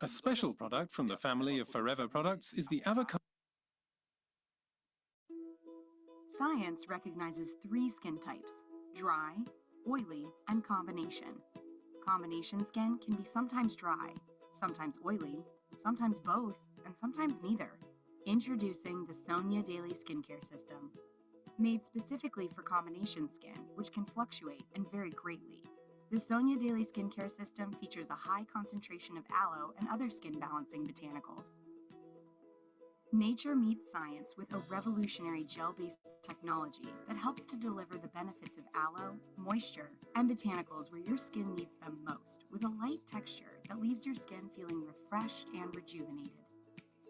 A special product from the family of Forever products is the avocado. Science recognizes three skin types: dry, oily, and combination. Combination skin can be sometimes dry, sometimes oily, sometimes both, and sometimes neither. Introducing the Sonia Daily Skincare System. Made specifically for combination skin, which can fluctuate and vary greatly. The Sonia Daily Skincare System features a high concentration of aloe and other skin balancing botanicals. Nature meets science with a revolutionary gel-based technology that helps to deliver the benefits of aloe, moisture, and botanicals where your skin needs them most, with a light texture that leaves your skin feeling refreshed and rejuvenated.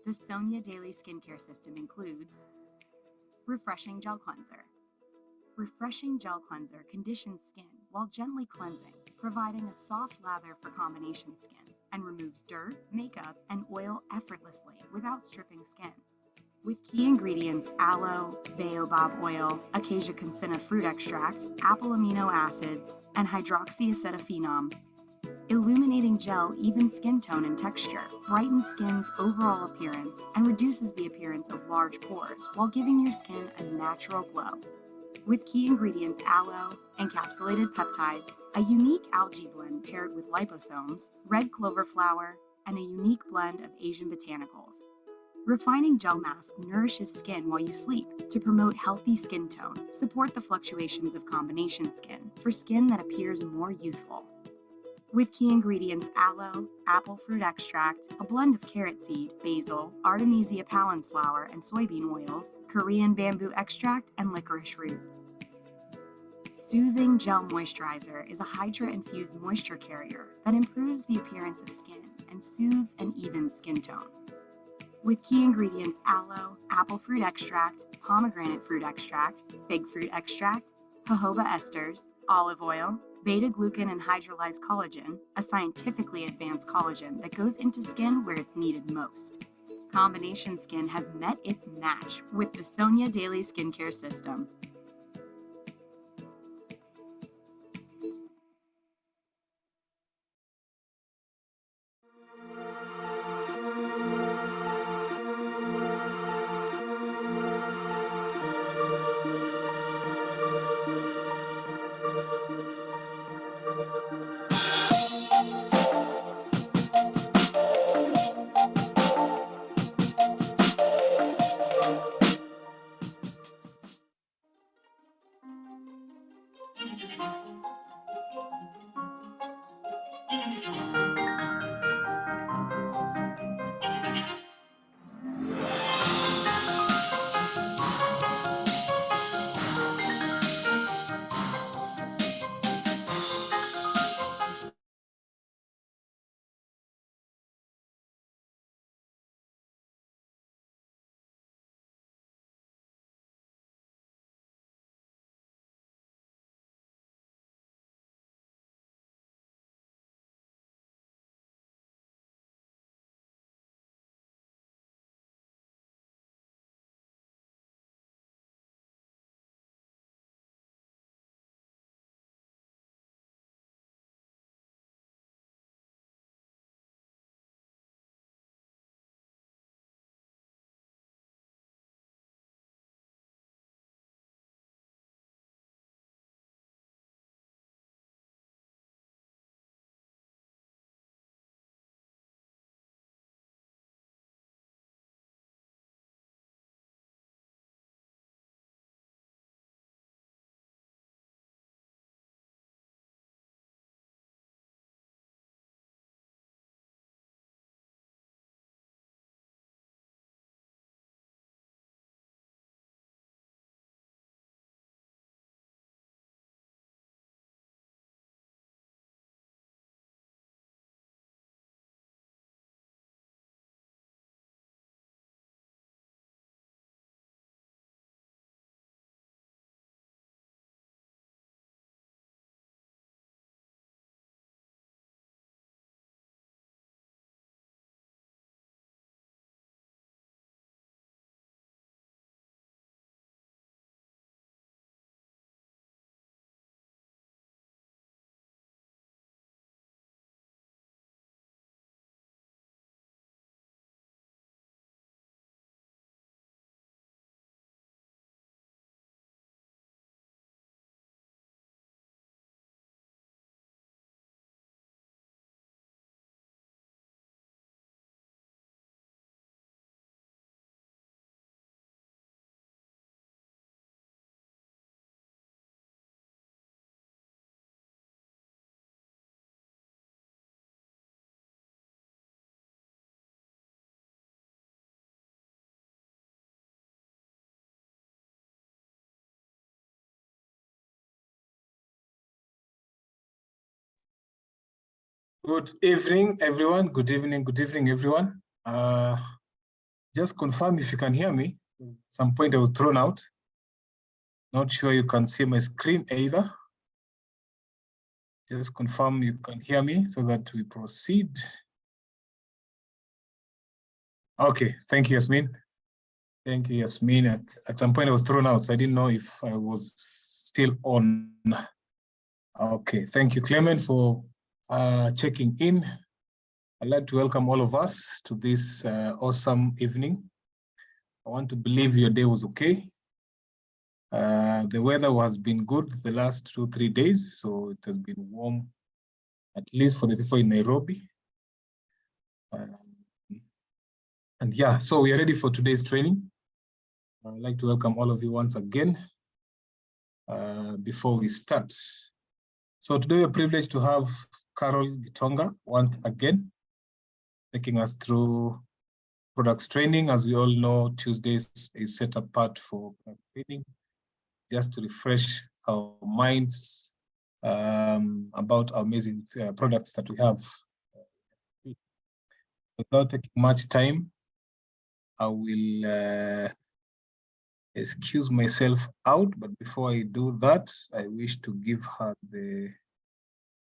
The Sonia Daily Skincare System includes Refreshing Gel Cleanser. Refreshing Gel Cleanser conditions skin while gently cleansing, providing a soft lather for combination skin, and removes dirt, makeup, and oil effortlessly without stripping skin. With key ingredients aloe, baobab oil, acacia consina fruit extract, apple amino acids, and hydroxyacetophenone. Illuminating gel evens skin tone and texture, brightens skin's overall appearance, and reduces the appearance of large pores while giving your skin a natural glow. With key ingredients aloe, encapsulated peptides, a unique algae blend paired with liposomes, red clover flower, and a unique blend of Asian botanicals. Refining Gel Mask nourishes skin while you sleep to promote healthy skin tone, support the fluctuations of combination skin for skin that appears more youthful. With key ingredients aloe, apple fruit extract, a blend of carrot seed, basil, Artemisia palens flower, and soybean oils, Korean bamboo extract, and licorice root. Soothing Gel Moisturizer is a hydra-infused moisture carrier that improves the appearance of skin and soothes and evens skin tone. With key ingredients aloe, apple fruit extract, pomegranate fruit extract, fig fruit extract, jojoba esters, olive oil, beta-glucan and hydrolyzed collagen, a scientifically advanced collagen that goes into skin where it's needed most. Combination skin has met its match with the Sonia Daily Skincare System. Good evening, everyone. Good evening, everyone. Just confirm if you can hear me. At some point I was thrown out. Not sure you can see my screen either. Just confirm you can hear me so that we proceed. Okay, thank you, Yasmin. Thank you, Yasmin. At some point I was thrown out, so I didn't know if I was still on. Okay, thank you, Clement, for checking in. I'd like to welcome all of us to this awesome evening. I want to believe your day was okay. The weather has been good the last 2-3 days, so it has been warm, at least for the people in Nairobi. And yeah, so we are ready for today's training. I'd like to welcome all of you once again before we start. So today we're privileged to have Carol Kitonga once again, taking us through products training. As we all know, Tuesdays is set apart for product training, just to refresh our minds about our amazing products that we have. Without taking much time, I will excuse myself out, but before I do that, I wish to give her the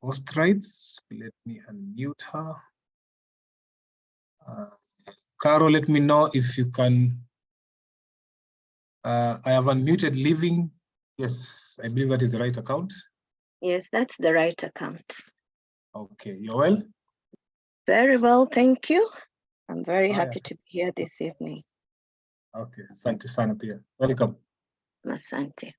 host rights. Let me unmute her. Carol, let me know if you can. I have unmuted Living. Yes, I believe that is the right account. Yes, that's the right account. Okay, you're well? Very well, thank you. I'm very happy to be here this evening. Okay, asante sana pia. Welcome. Asante.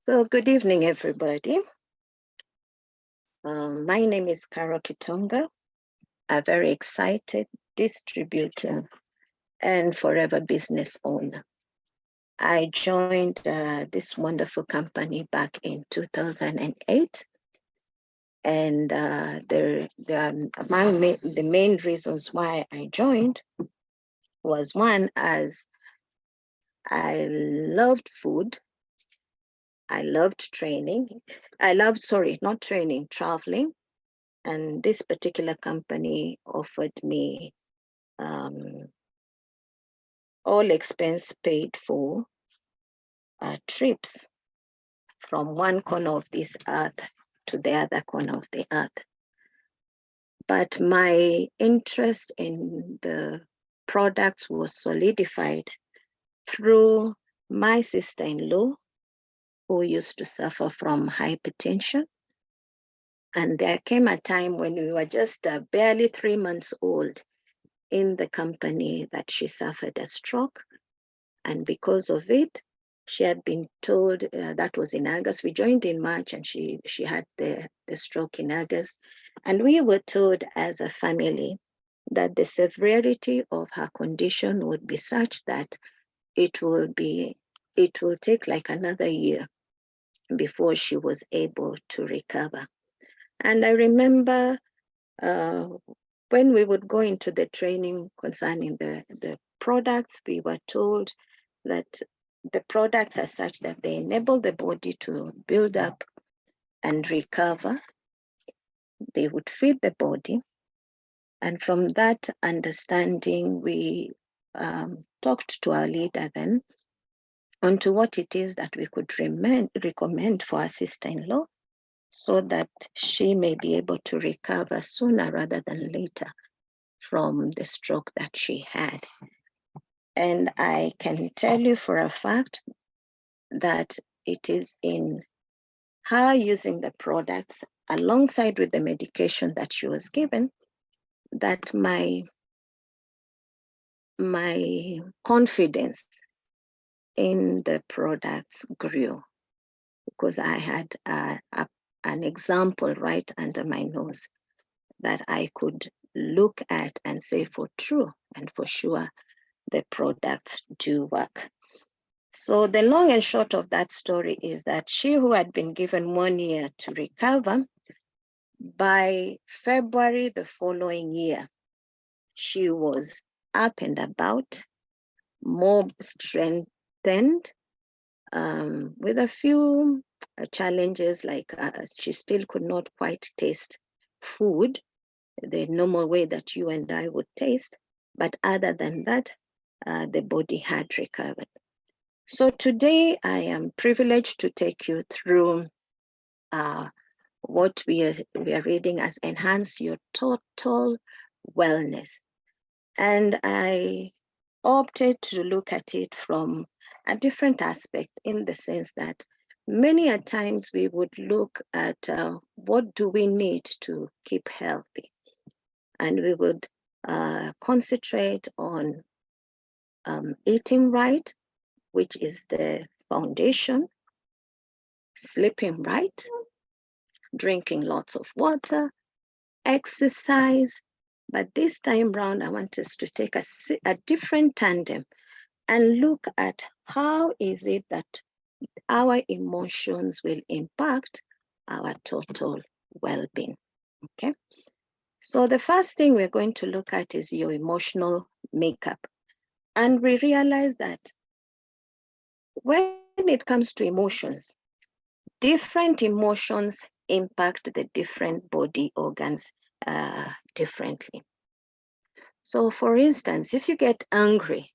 So good evening, everybody. My name is Carol Kitonga, a very excited distributor and forever business owner. I joined this wonderful company back in 2008. And the main reasons why I joined was, one, as I loved food. I loved training. Traveling. And this particular company offered me all expense paid for trips from one corner of this earth to the other corner of the earth. But my interest in the products was solidified through my sister-in-law, who used to suffer from hypertension. And there came a time when we were just barely 3 months old in the company that she suffered a stroke. And because of it, she had been told, that was in August. We joined in March, and she had the stroke in August. And we were told as a family that the severity of her condition would be such that it will take like another year before she was able to recover. And I remember when we would go into the training concerning the products, we were told that the products are such that they enable the body to build up and recover. They would feed the body. And from that understanding, we talked to our leader then onto what it is that we could recommend for our sister-in-law, so that she may be able to recover sooner rather than later from the stroke that she had. And I can tell you for a fact that it is in her using the products alongside with the medication that she was given that my confidence in the products grew, because I had an example right under my nose that I could look at and say for true and for sure the products do work. So the long and short of that story is that she who had been given 1 year to recover, by February the following year, she was up and about, more strengthened, with a few challenges, like she still could not quite taste food the normal way that you and I would taste. But other than that, the body had recovered. So today I am privileged to take you through what we are reading as Enhance Your Total Wellness. And I opted to look at it from a different aspect, in the sense that many a times we would look at what do we need to keep healthy, and we would concentrate on eating right, which is the foundation, sleeping right, drinking lots of water, exercise. But this time round, I want us to take a different tandem and look at how is it that our emotions will impact our total well-being. Okay, so the first thing we're going to look at is your emotional makeup. And we realize that when it comes to emotions, different emotions impact the different body organs differently. So for instance, if you get angry,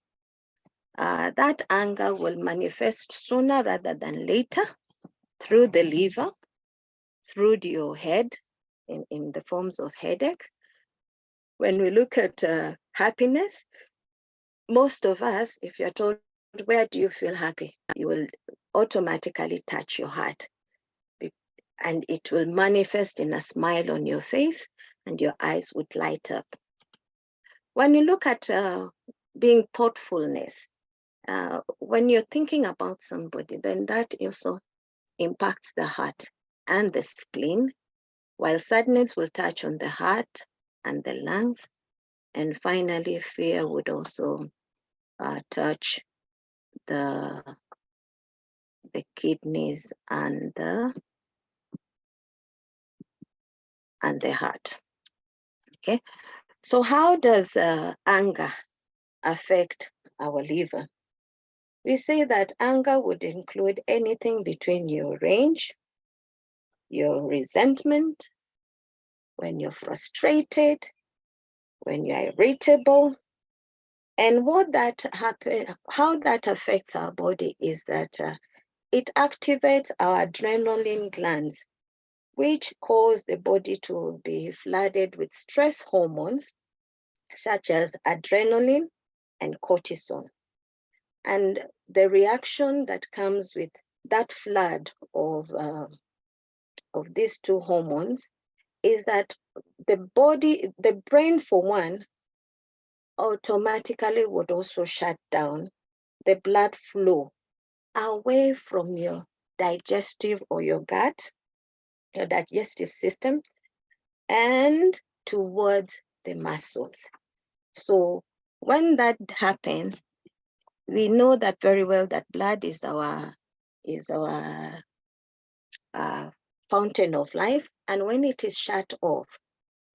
that anger will manifest sooner rather than later through the liver, through your head, in the forms of headache. When we look at happiness, most of us, if you're told, where do you feel happy? You will automatically touch your heart, and it will manifest in a smile on your face, and your eyes would light up. When you look at being thoughtfulness, when you're thinking about somebody, then that also impacts the heart and the spleen, while sadness will touch on the heart and the lungs. And finally, fear would also touch the kidneys and the heart. Okay, so how does anger affect our liver? We say that anger would include anything between your rage, your resentment, when you're frustrated, when you're irritable. And how that affects our body is that it activates our adrenaline glands, which cause the body to be flooded with stress hormones such as adrenaline and cortisol. And the reaction that comes with that flood of these two hormones is that the brain, for one, automatically would also shut down the blood flow away from your digestive or your gut, your digestive system, and towards the muscles. So when that happens, we know that very well that blood is our fountain of life. And when it is shut off,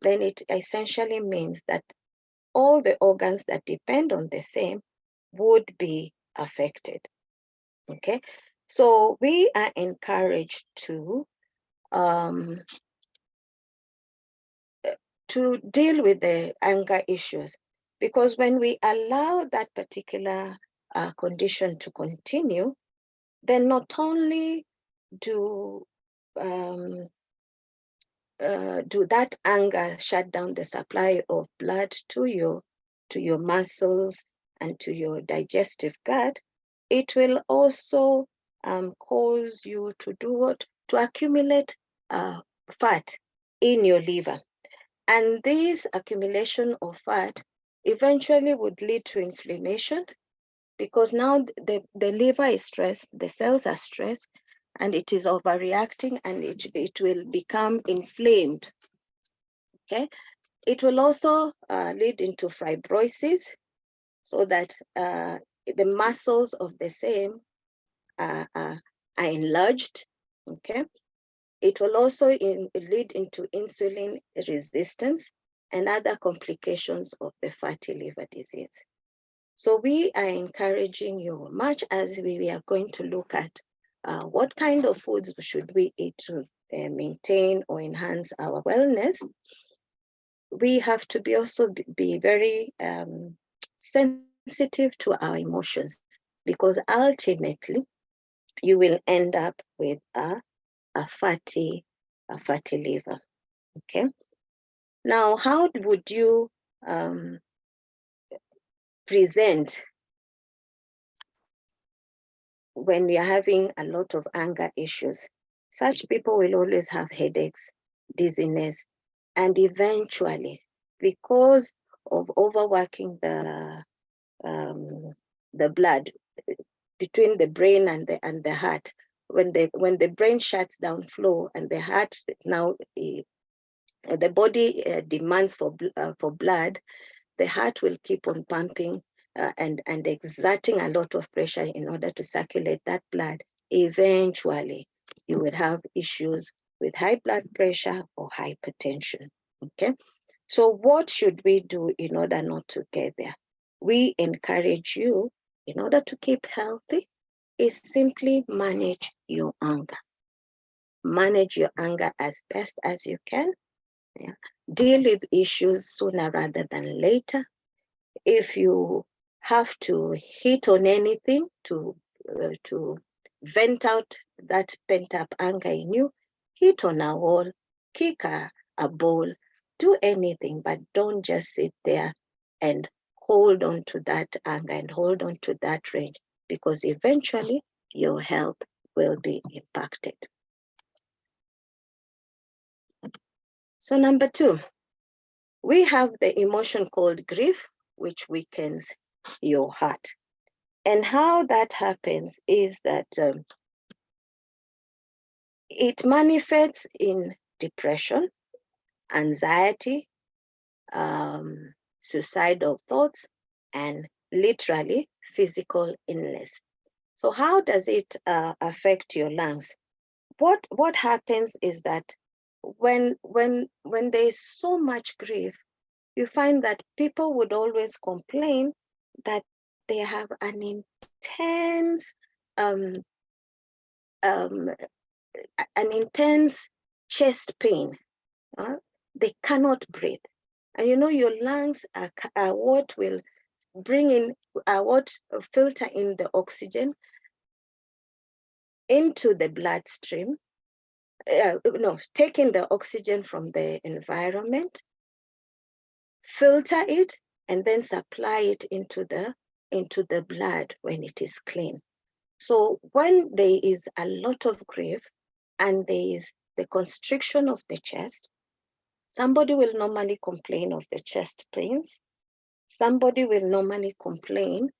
then it essentially means that all the organs that depend on the same would be affected. Okay, so we are encouraged to deal with the anger issues, because when we allow that particular condition to continue, then not only do that anger shut down the supply of blood to your muscles and to your digestive gut, it will also cause you to do what? To accumulate fat in your liver. And this accumulation of fat eventually would lead to inflammation, because now the liver is stressed, the cells are stressed, and it is overreacting, and it will become inflamed. Okay, it will also lead into fibrosis, so that the muscles of the same are enlarged. Okay, it will also lead into insulin resistance and other complications of the fatty liver disease. So we are encouraging you, much as we are going to look at what kind of foods should we eat to maintain or enhance our wellness, we have to be very sensitive to our emotions, because ultimately you will end up with a fatty liver. Okay. Now, how would you present when you're having a lot of anger issues? Such people will always have headaches, dizziness, and eventually, because of overworking the blood between the brain and the heart, when the brain shuts down flow and the heart now the body demands for blood, the heart will keep on pumping and exerting a lot of pressure in order to circulate that blood. Eventually, you will have issues with high blood pressure or hypertension. Okay, so what should we do in order not to get there? We encourage you, in order to keep healthy, is simply manage your anger. Manage your anger as best as you can. Yeah. Deal with issues sooner rather than later. If you have to hit on anything to vent out that pent up anger in you, hit on a wall, kick a ball, do anything, but don't just sit there and hold on to that anger and hold on to that rage, because eventually your health will be impacted. So number 2, we have the emotion called grief, which weakens your heart. And how that happens is that it manifests in depression, anxiety, suicidal thoughts, and literally physical illness. So how does it affect your lungs? What happens is that when there's so much grief, you find that people would always complain that they have an intense chest pain. They cannot breathe. And you know, your lungs are what will bring in, what filter in the oxygen into the bloodstream. Taking the oxygen from the environment, filter it, and then supply it into the blood when it is clean. So when there is a lot of grief and there is the constriction of the chest, somebody will normally complain of the chest pains. Somebody will normally complain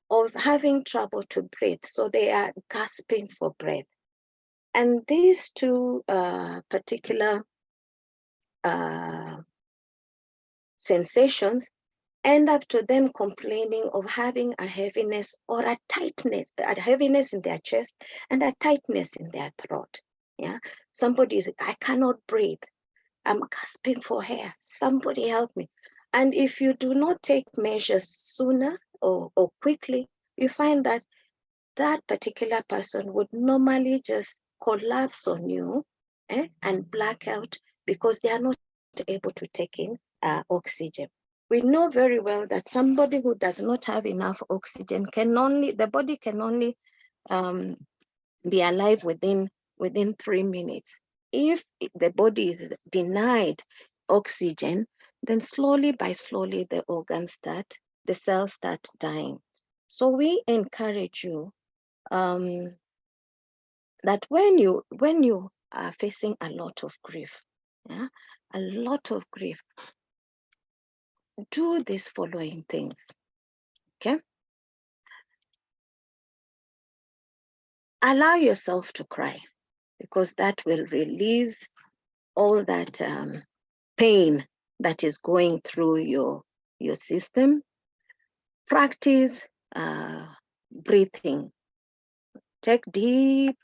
of having trouble to breathe. So they are gasping for breath. And these two particular sensations end up to them complaining of having a heaviness or a tightness, a heaviness in their chest and a tightness in their throat. Yeah, somebody is, I cannot breathe. I'm gasping for air. Somebody help me. And if you do not take measures sooner or quickly, you find that that particular person would normally just collapse on you and black out, because they are not able to take in oxygen. We know very well that somebody who does not have enough oxygen the body can only be alive within 3 minutes. If the body is denied oxygen, then slowly the organs the cells start dying. So we encourage you that when you are facing a lot of grief, do these following things. Okay. allow yourself to cry, because that will release all that pain that is going through your system. Practice breathing. Take deep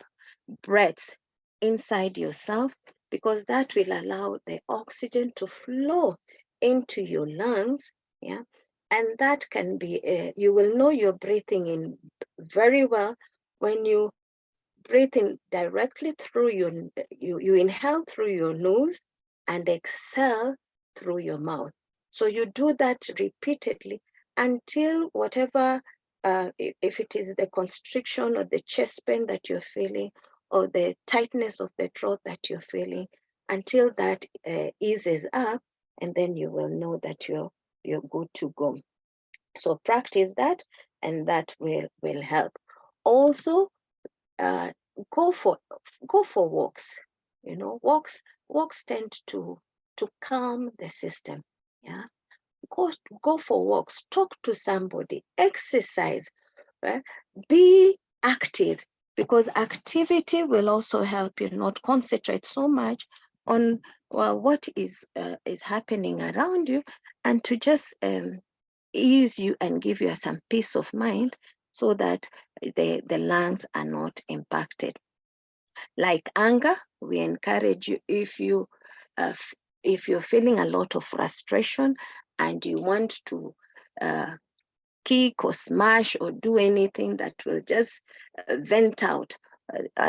breaths inside yourself, because that will allow the oxygen to flow into your lungs. Yeah, and that can be you will know you're breathing in very well when you breathe in directly through you inhale through your nose and exhale through your mouth. So you do that repeatedly until whatever, if it is the constriction or the chest pain that you're feeling, or the tightness of the throat that you're feeling, until that eases up, and then you will know that you're good to go. So practice that, and that will help. Also, uh, go for walks. You know, walks tend to calm the system. Yeah, go for walks. Talk to somebody. Exercise. Be active, because activity will also help you not concentrate so much on what is happening around you, and to just ease you and give you some peace of mind, so that the lungs are not impacted. Like anger, we encourage you, if you're feeling a lot of frustration and you want to kick or smash or do anything that will just vent out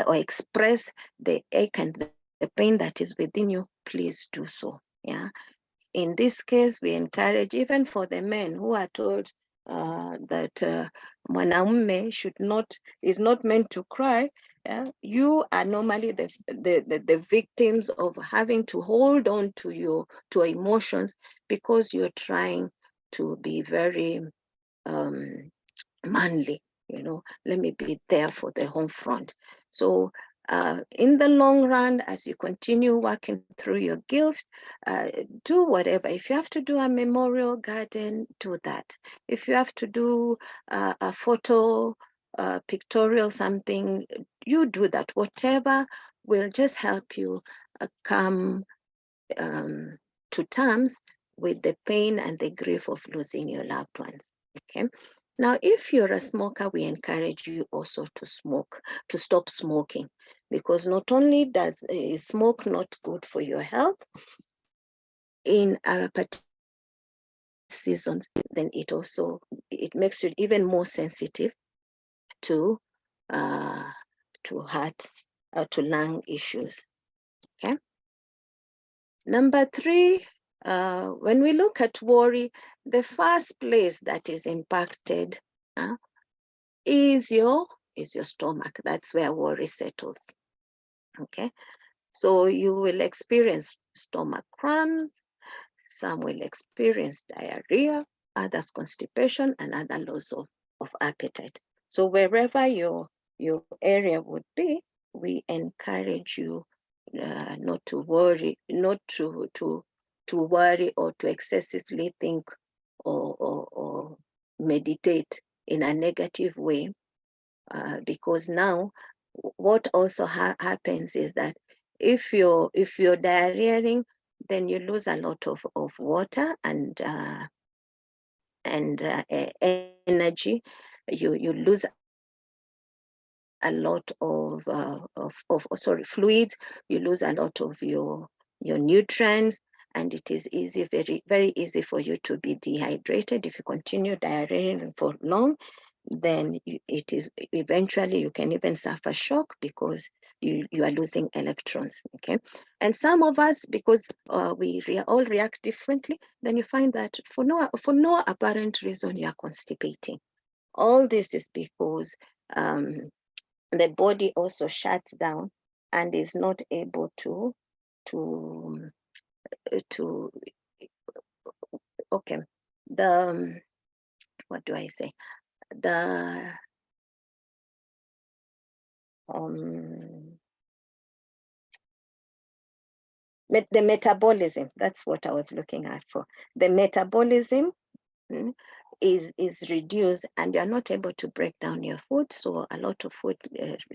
or express the ache and the pain that is within you, please do so. Yeah. In this case, we encourage, even for the men who are told that mwanaume is not meant to cry. You are normally the victims of having to hold on to your emotions, because you're trying to be very manly. Let me be there for the home front. So in the long run, as you continue working through your gift, do whatever. If you have to do a memorial garden, do that. If you have to do a photo, pictorial something, you do that. Whatever will just help you come to terms with the pain and the grief of losing your loved ones. Okay. Now, if you're a smoker, we encourage you also to stop smoking, because not only does smoke not good for your health in particular seasons, then it makes you even more sensitive to heart, to lung issues. Okay. Number 3, when we look at worry, the first place that is impacted is your stomach. That's where worry settles. Okay, so you will experience stomach cramps. Some will experience diarrhea, others constipation, and other loss of appetite. So wherever your area would be, we encourage you not to worry, not to worry or to excessively think or meditate in a negative way, because now what also happens is that if you're diarrheaing, then you lose a lot of water and energy. You lose a lot of fluids. You lose a lot of your nutrients, and it is very, very easy for you to be dehydrated. If you continue diarrheaing for long, then it is eventually you can even suffer shock, because you are losing electrons. Okay, and some of us, because we all react differently, then you find that for no apparent reason you are constipating. All this is because the body also shuts down and is not able to okay, the what do I say, the metabolism, that's what I was looking at for. The metabolism is reduced and you're not able to break down your food. So a lot of food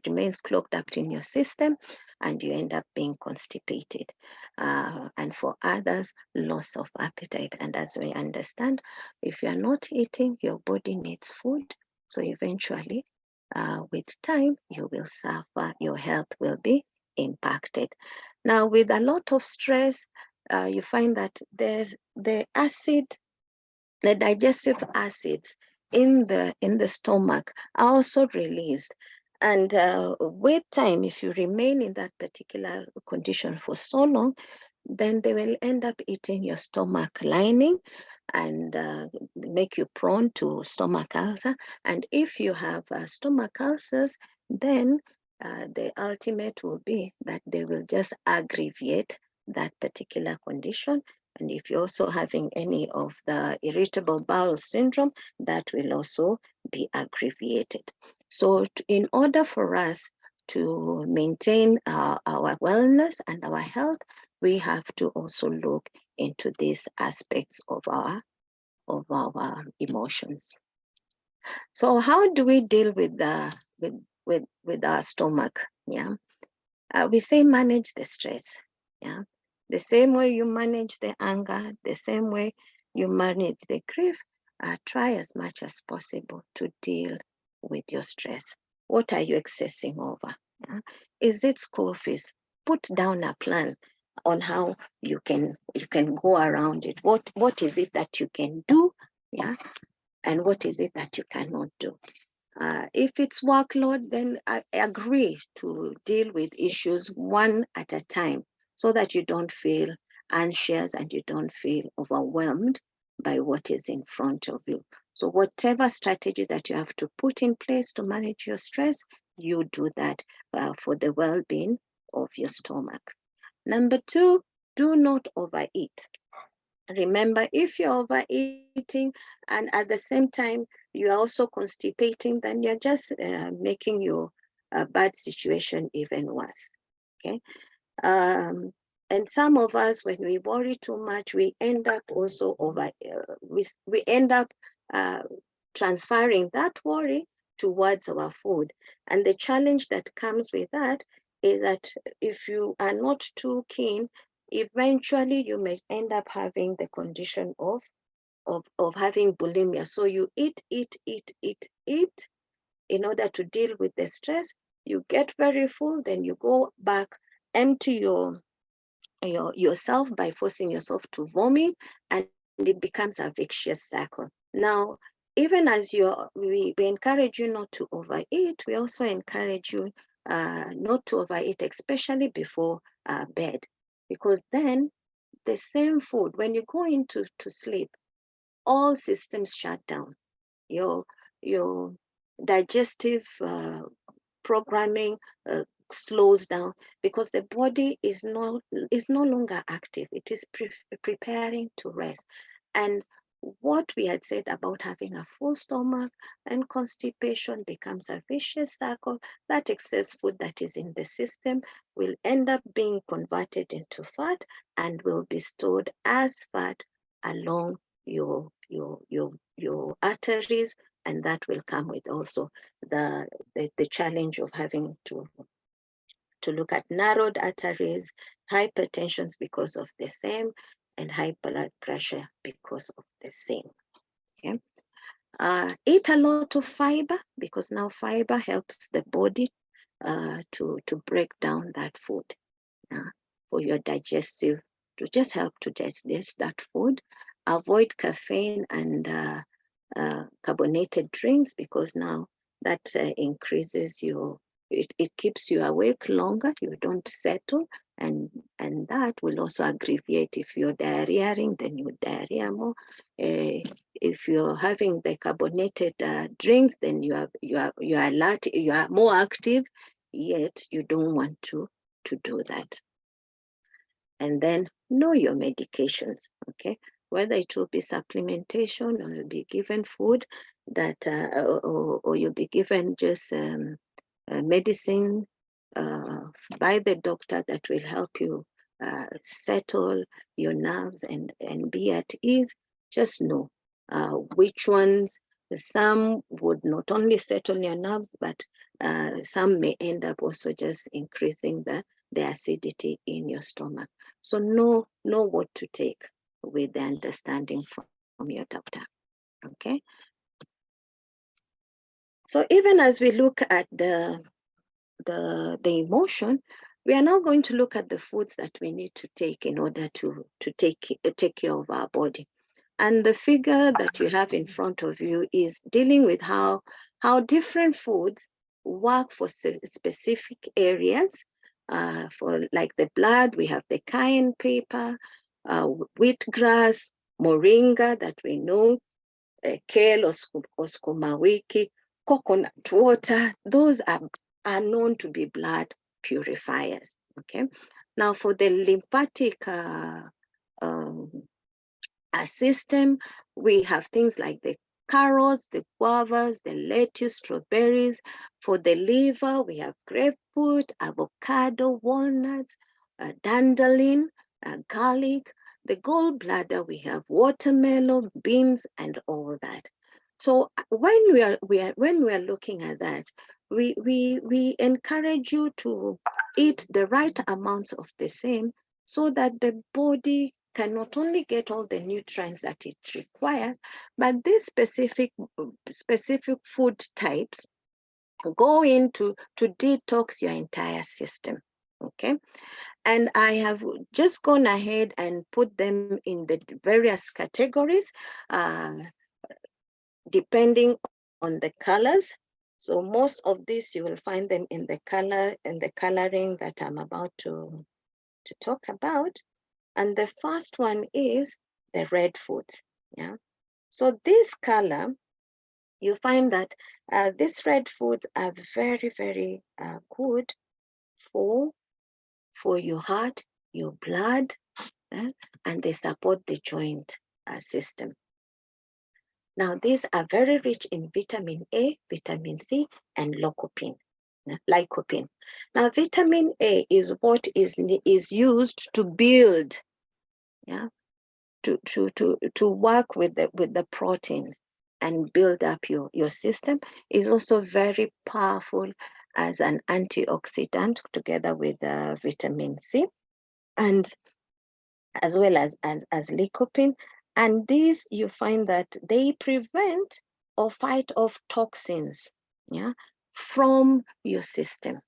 remains clogged up in your system and you end up being constipated. And for others, loss of appetite. And as we understand, if you're not eating, your body needs food. So eventually, with time, you will suffer, your health will be impacted. Now, with a lot of stress, you find that the digestive acids in the stomach are also released. And with time, if you remain in that particular condition for so long, then they will end up eating your stomach lining and make you prone to stomach ulcer. And if you have stomach ulcers, then the ultimate will be that they will just aggravate that particular condition. And if you're also having any of the irritable bowel syndrome, that will also be aggravated. So in order for us to maintain our wellness and our health, we have to also look into these aspects of our emotions. So how do we deal with our stomach? Yeah, we say manage the stress. Yeah, the same way you manage the anger, the same way you manage the grief. Try as much as possible to deal with your stress. What are you excessing over? Yeah? Is it school fees? Put down a plan on how you can go around it. What is it that you can do? Yeah, and what is it that you cannot do? If it's workload, then I agree to deal with issues one at a time so that you don't feel anxious and you don't feel overwhelmed by what is in front of you. So whatever strategy that you have to put in place to manage your stress, you do that for the well-being of your stomach. Number two, do not overeat. Remember, if you're overeating and at the same time you're also constipating, then you're just making your bad situation even worse. Okay. And some of us, when we worry too much, we end up also we end up transferring that worry towards our food. And the challenge that comes with that is that if you are not too keen, eventually you may end up having the condition of having bulimia. So you eat in order to deal with the stress. You get very full, then you go back, empty yourself by forcing yourself to vomit, and it becomes a vicious cycle. Now, even as we encourage you not to overeat, we also encourage you not to overeat, especially before bed, because then the same food, when you go into sleep, all systems shut down. Your digestive programming slows down because the body is no longer active. It is preparing to rest. And what we had said about having a full stomach and constipation becomes a vicious cycle. That excess food that is in the system will end up being converted into fat and will be stored as fat along your arteries, and that will come with also the challenge of having to look at narrowed arteries, hypertensions because of the same, and high blood pressure because of the same. Okay. Eat a lot of fiber, because now fiber helps the body to break down that food for your digestive, to just help to digest that food. Avoid caffeine and carbonated drinks, because now that increases it keeps you awake longer, you don't settle, and that will also aggravate. If you're diarrheaing, then you diarrhea more. If you're having the carbonated drinks, then you are alert, you are more active, yet you don't want to do that. And then know your medications, okay? Whether it will be supplementation or you'll be given food that, or you'll be given just medicine by the doctor that will help you settle your nerves and be at ease. Just know which ones, some would not only settle your nerves, but some may end up also just increasing the acidity in your stomach. So know what to take with the understanding from your doctor, okay? So even as we look at the emotion, we are now going to look at the foods that we need to take in order to take care of our body. And the figure that you have in front of you is dealing with how different foods work for specific areas. For like the blood, we have the cayenne pepper, wheatgrass, moringa that we know, kale or sukuma wiki, coconut water. Those are known to be blood purifiers. Okay. Now for the lymphatic system, we have things like the carrots, the guavas, the lettuce, strawberries. For the liver, we have grapefruit, avocado, walnuts, dandelion, garlic. The gallbladder, we have watermelon, beans, and all that. So when we are looking at that, we encourage you to eat the right amounts of the same, so that the body can not only get all the nutrients that it requires, but these specific food types go into to detox your entire system. Okay. And I have just gone ahead and put them in the various categories, depending on the colors. So most of these you will find them in the coloring that I'm about to talk about. And the first one is the red foods. Yeah. So this color, you find that these red foods are very, very good for your heart, your blood, and they support the joint system. Now, these are very rich in vitamin A, vitamin C, and lycopene. Now, vitamin A is what is used to build, yeah, to work with the protein and build up your system. Is also very powerful as an antioxidant, together with vitamin C, and as well as lycopene. And these, you find that they prevent or fight off toxins, yeah, from your system.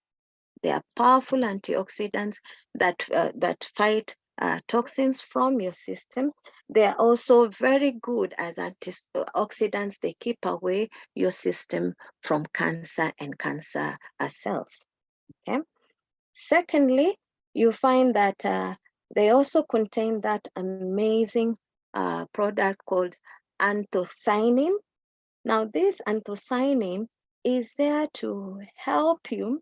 They are powerful antioxidants that fight toxins from your system. They are also very good as antioxidants. They keep away your system from cancer and cancer cells. Okay. Secondly, you find that they also contain that amazing product called anthocyanin. Now, this anthocyanin is there to help you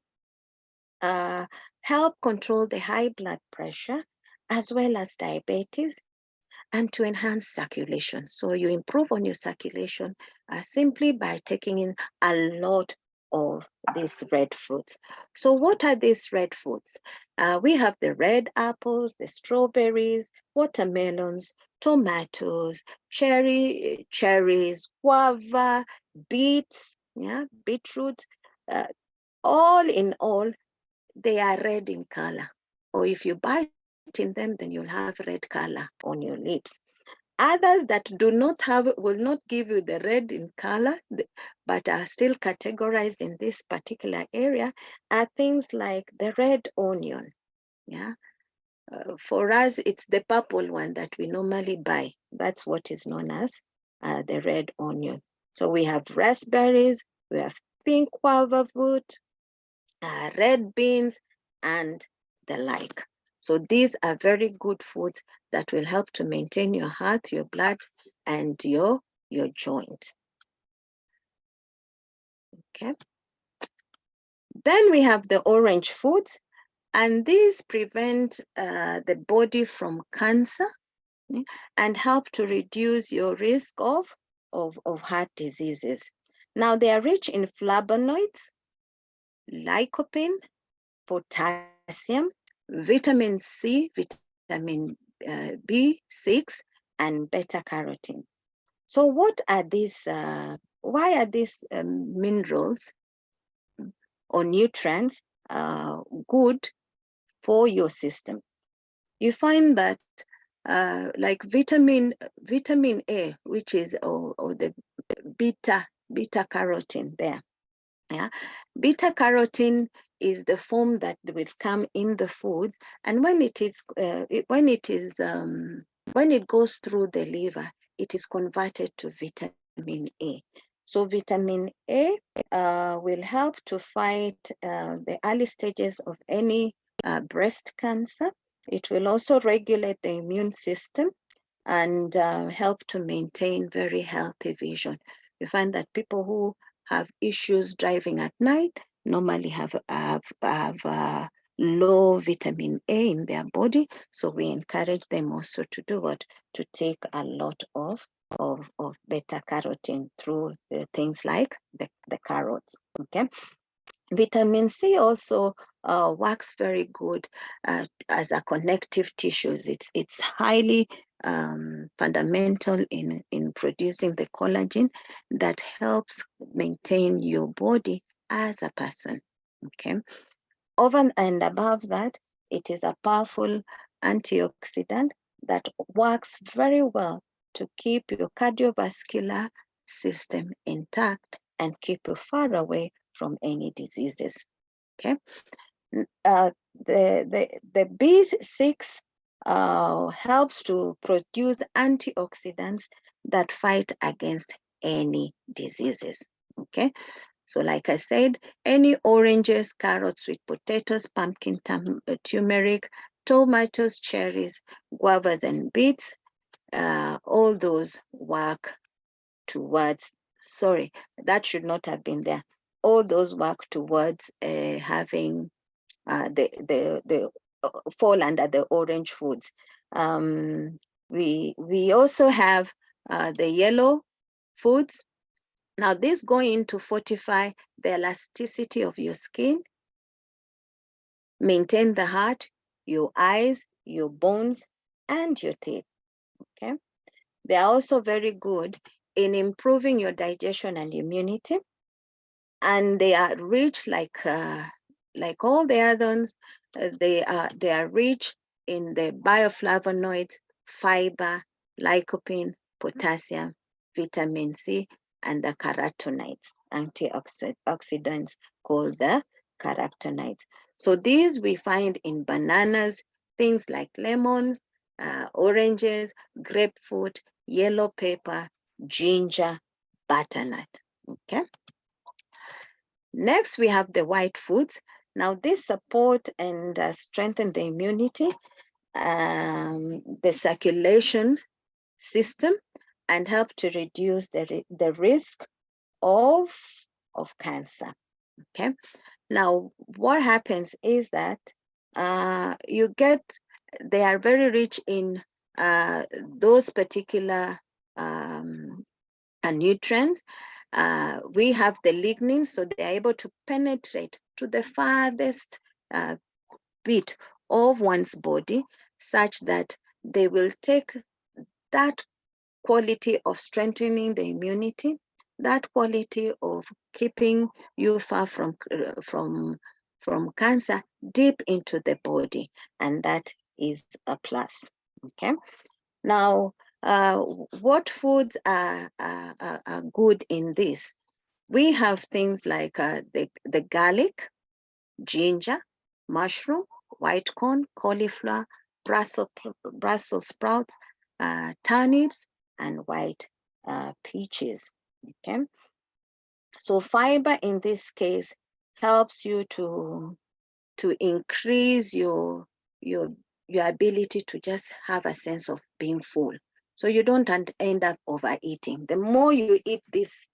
help control the high blood pressure, as well as diabetes, and to enhance circulation. So you improve on your circulation simply by taking in a lot of these red fruits. So what are these red fruits? We have the red apples, the strawberries, watermelons, tomatoes, cherries, guava, beets, yeah, beetroot. All in all, they are red in color. Or if you bite in them, then you'll have red color on your lips. Others that do not have, will not give you the red in color, but are still categorized in this particular area, are things like the red onion. Yeah. For us, it's the purple one that we normally buy. That's what is known as the red onion. So we have raspberries, we have pink guava fruit, red beans, and the like. So these are very good foods that will help to maintain your heart, your blood, and your joint. Okay. Then we have the orange foods, and these prevent the body from cancer and help to reduce your risk of heart diseases. Now, they are rich in flavonoids, lycopene, potassium, vitamin C, vitamin B6, and beta carotene. So what are these, why are these minerals or nutrients good for your system? You find that like vitamin A, which is or the beta carotene there. Yeah, beta carotene is the form that will come in the food, and when it goes through the liver, it is converted to vitamin A. So vitamin A will help to fight the early stages of any breast cancer. It will also regulate the immune system and help to maintain very healthy vision. You find that people who have issues driving at night normally have low vitamin A in their body. So we encourage them also to do what? To take a lot of beta carotene through things like the carrots. Okay. Vitamin C also works very good as a connective tissues. It's highly fundamental in producing the collagen that helps maintain your body as a person. Okay. Over and above that, it is a powerful antioxidant that works very well to keep your cardiovascular system intact and keep you far away from any diseases. Okay. The B6 helps to produce antioxidants that fight against any diseases. Okay. So like I said, any oranges, carrots, sweet potatoes, pumpkin, turmeric, tomatoes, cherries, guavas, and beets, all those work towards, sorry, that should not have been there. All those work towards having the fall under the orange foods. We also have the yellow foods. Now, this going to fortify the elasticity of your skin, maintain the heart, your eyes, your bones, and your teeth. Okay. They are also very good in improving your digestion and immunity, and they are rich like all the others. They are rich in the bioflavonoids, fiber, lycopene, potassium, vitamin C, and the carotenoids, antioxidants called the carotenoids. So these we find in bananas, things like lemons, oranges, grapefruit, yellow pepper, ginger, butternut. Okay. Next, we have the white foods. Now, this support and strengthen the immunity, the circulation system, and help to reduce the risk of cancer. Okay. Now, what happens is that they are very rich in those particular nutrients. We have the lignin, so they are able to penetrate to the farthest bit of one's body, such that they will take that quality of strengthening the immunity, that quality of keeping you far from cancer deep into the body, and that is a plus. Okay. Now, what foods are good in this? We have things like the garlic, ginger, mushroom, white corn, cauliflower, Brussels sprouts, turnips, and white peaches. Okay. So fiber in this case helps you to increase your ability to just have a sense of being full. So you don't end up overeating. The more you eat these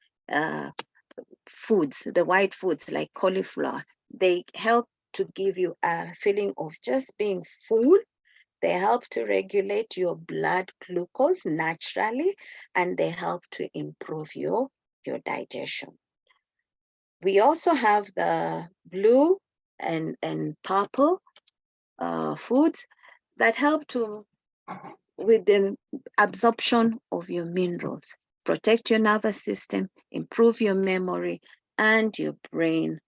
foods, the white foods like cauliflower, they help to give you a feeling of just being full. They help to regulate your blood glucose naturally, and they help to improve your digestion. We also have the blue and purple foods that help with the absorption of your minerals. protect your nervous system, improve your memory, and your brain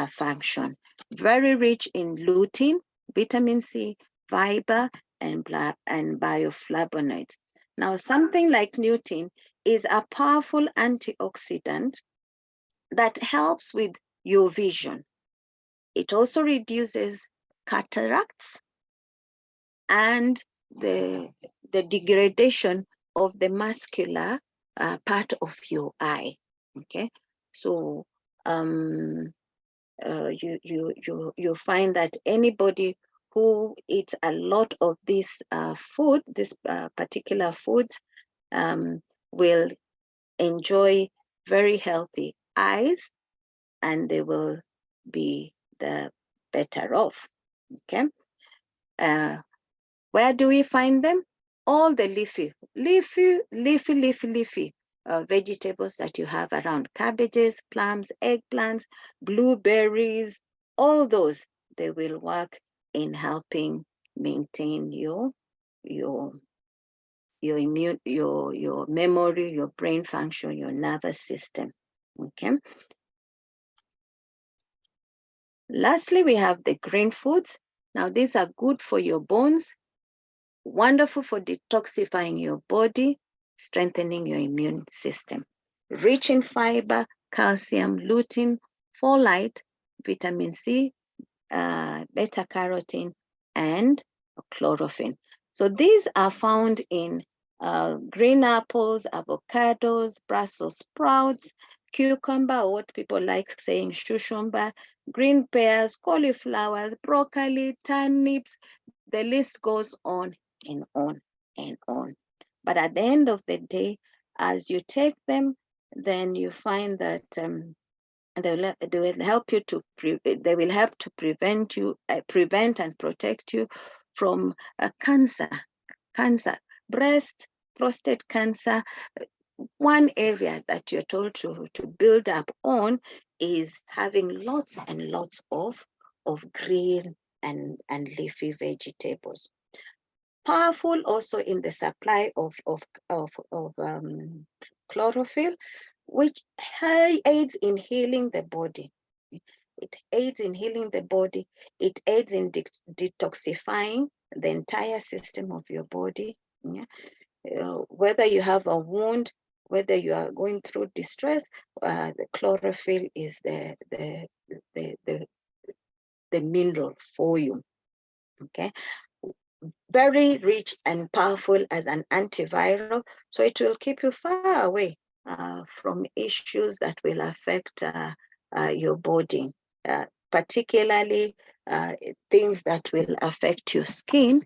function. Very rich in lutein, vitamin C, fiber, and bioflavonoids. Now, something like lutein is a powerful antioxidant that helps with your vision. It also reduces cataracts and the degradation of the muscular part of your eye. Okay, so you find that anybody who eats a lot of this food, this particular foods, will enjoy very healthy eyes, and they will be the better off. Okay. Where do we find them? All the leafy vegetables that you have around: cabbages, plums, eggplants, blueberries, all those, they will work in helping maintain your immune, your memory, your brain function, your nervous system. Okay. Lastly, we have the green foods. Now, these are good for your bones, wonderful for detoxifying your body, strengthening your immune system. Rich in fiber, calcium, lutein, folate, vitamin C, beta carotene, and chlorophyll. So these are found in green apples, avocados, Brussels sprouts, cucumber, what people like saying shushumba, green pears, cauliflowers, broccoli, turnips. The list goes on and on and on. But at the end of the day, as you take them, then you find that they will help you to prevent and protect you from cancer, breast, prostate cancer. One area that you're told to build up on is having lots and lots of green and leafy vegetables. Powerful also in the supply of chlorophyll, which aids in healing the body. It aids in healing the body. It aids in detoxifying the entire system of your body. Yeah? Whether you have a wound, whether you are going through distress, the chlorophyll is the mineral for you. Okay. Very rich and powerful as an antiviral, so it will keep you far away from issues that will affect your body, particularly things that will affect your skin.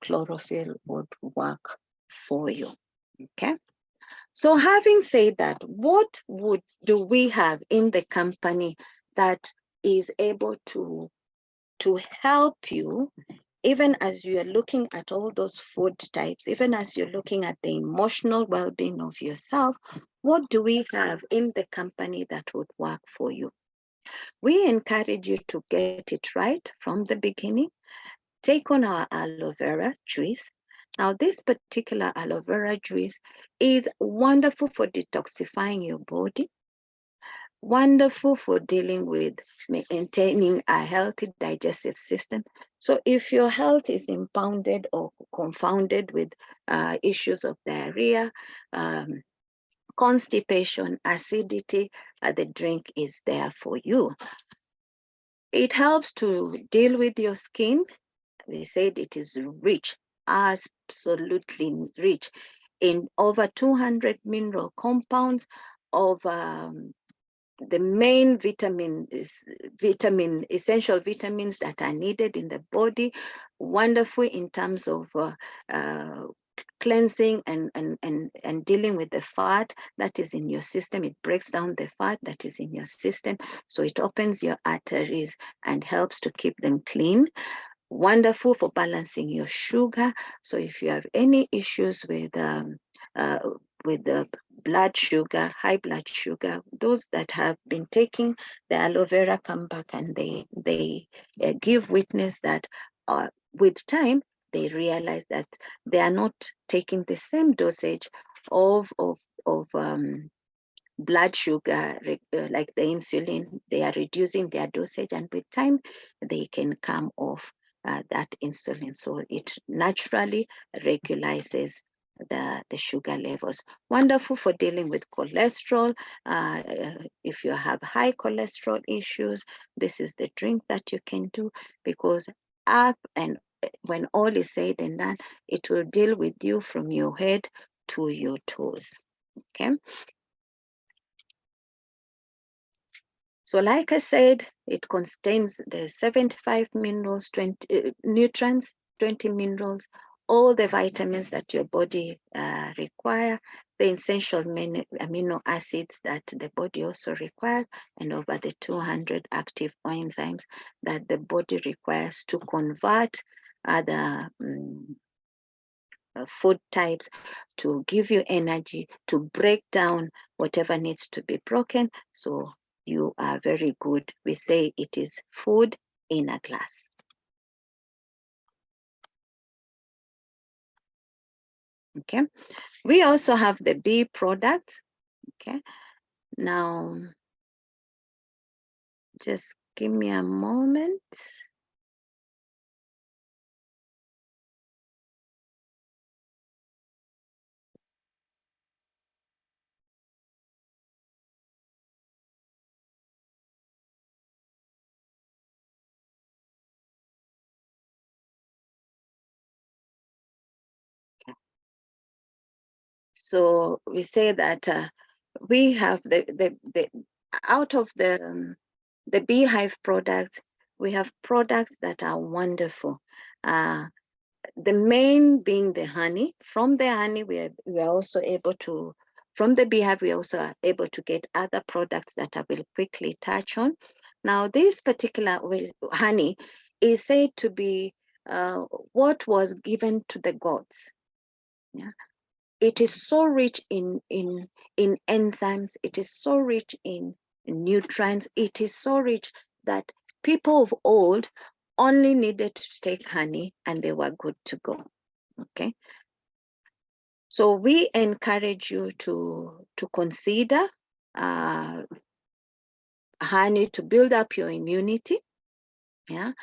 Chlorophyll would work for you. Okay. So having said that, what do we have in the company that is able to help you, even as you are looking at all those food types, even as you're looking at the emotional well-being of yourself? What do we have in the company that would work for you? We encourage you to get it right from the beginning. Take on our aloe vera juice. Now, this particular aloe vera juice is wonderful for detoxifying your body, wonderful for dealing with maintaining a healthy digestive system. So if your health is impounded or confounded with issues of diarrhea, constipation, acidity, the drink is there for you. It helps to deal with your skin. We said it is rich, absolutely rich in over 200 mineral compounds of the main essential vitamins that are needed in the body. Wonderful in terms of cleansing and dealing with the fat that is in your system. It breaks down the fat that is in your system, so it opens your arteries and helps to keep them clean. Wonderful for balancing your sugar. So if you have any issues with the blood sugar, high blood sugar, those that have been taking the aloe vera come back and they give witness that with time they realize that they are not taking the same dosage of of blood sugar, like the insulin, they are reducing their dosage, and with time they can come off that insulin. So it naturally regularizes the sugar levels. Wonderful for dealing with cholesterol. If you have high cholesterol issues, this is the drink that you can do, because up and when all is said and done, it will deal with you from your head to your toes. Okay. So like I said, it contains the 75 minerals, 20 nutrients, 20 minerals, all the vitamins that your body require, the essential amino acids that the body also requires, and over the 200 active enzymes that the body requires to convert other food types, to give you energy, to break down whatever needs to be broken. So you are very good. We say it is food in a glass. Okay. We also have the bee products. Okay. Now, just give me a moment. So we say that we have the out of the beehive products, we have products that are wonderful. The main being the honey. From the honey, we are also able to, from the beehive, we also are able to get other products that I will quickly touch on. Now, this particular honey is said to be what was given to the gods. Yeah. It is so rich in enzymes. It is so rich in nutrients. It is so rich that people of old only needed to take honey and they were good to go. Okay. So we encourage you to consider honey to build up your immunity, yeah,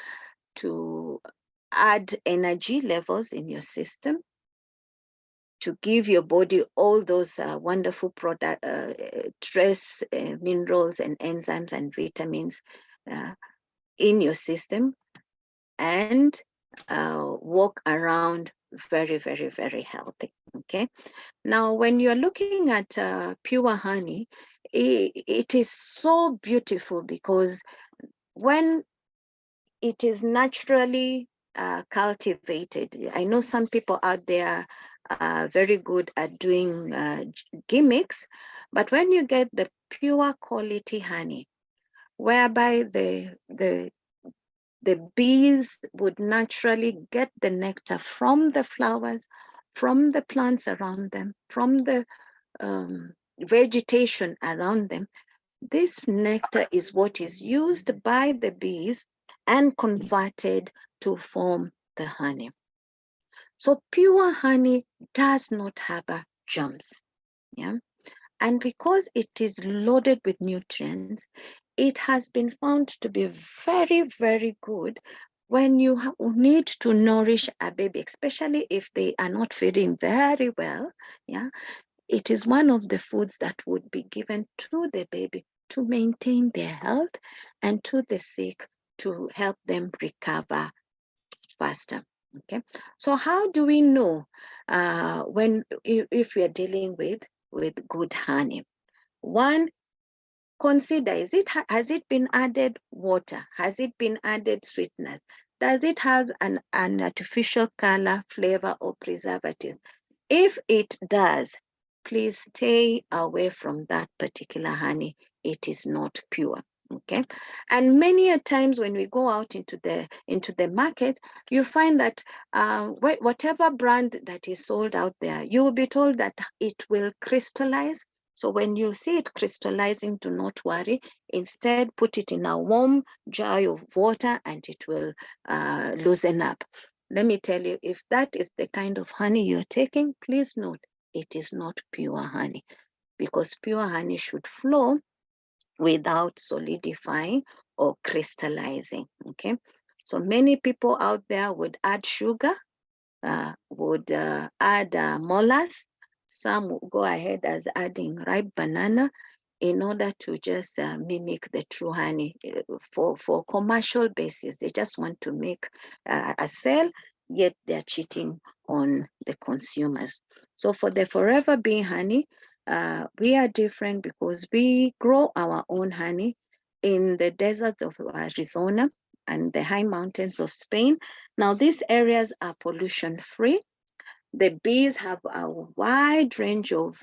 to add energy levels in your system, to give your body all those wonderful product, trace minerals and enzymes and vitamins in your system, and walk around very, very, very healthy. Okay. Now, when you're looking at pure honey, it is so beautiful, because when it is naturally cultivated, I know some people out there are very good at doing gimmicks, but when you get the pure quality honey, whereby the bees would naturally get the nectar from the flowers, from the plants around them, from the vegetation around them. This nectar is what is used by the bees and converted to form the honey. So pure honey does not have germs. Yeah. And because it is loaded with nutrients, it has been found to be very, very good when you need to nourish a baby, especially if they are not feeding very well. Yeah, it is one of the foods that would be given to the baby to maintain their health, and to the sick to help them recover faster. Okay, so how do we know if we are dealing with good honey? One, consider, has it been added water? Has it been added sweeteners? Does it have an artificial color, flavor, or preservative? If it does, please stay away from that particular honey. It is not pure. Okay. And many a times when we go out into the market, you find that whatever brand that is sold out there, you will be told that it will crystallize. So when you see it crystallizing, do not worry. Instead, put it in a warm jar of water and it will loosen up. Let me tell you, if that is the kind of honey you're taking, please note, it is not pure honey. because pure honey should flow without solidifying or crystallizing. Okay, so many people out there would add sugar, would add molasses. Some will go ahead as adding ripe banana in order to just mimic the true honey for commercial basis. They just want to make a sale, yet they're cheating on the consumers. So for the Forever Bee honey, we are different because we grow our own honey in the deserts of Arizona and the high mountains of Spain. Now, these areas are pollution free. The bees have a wide range of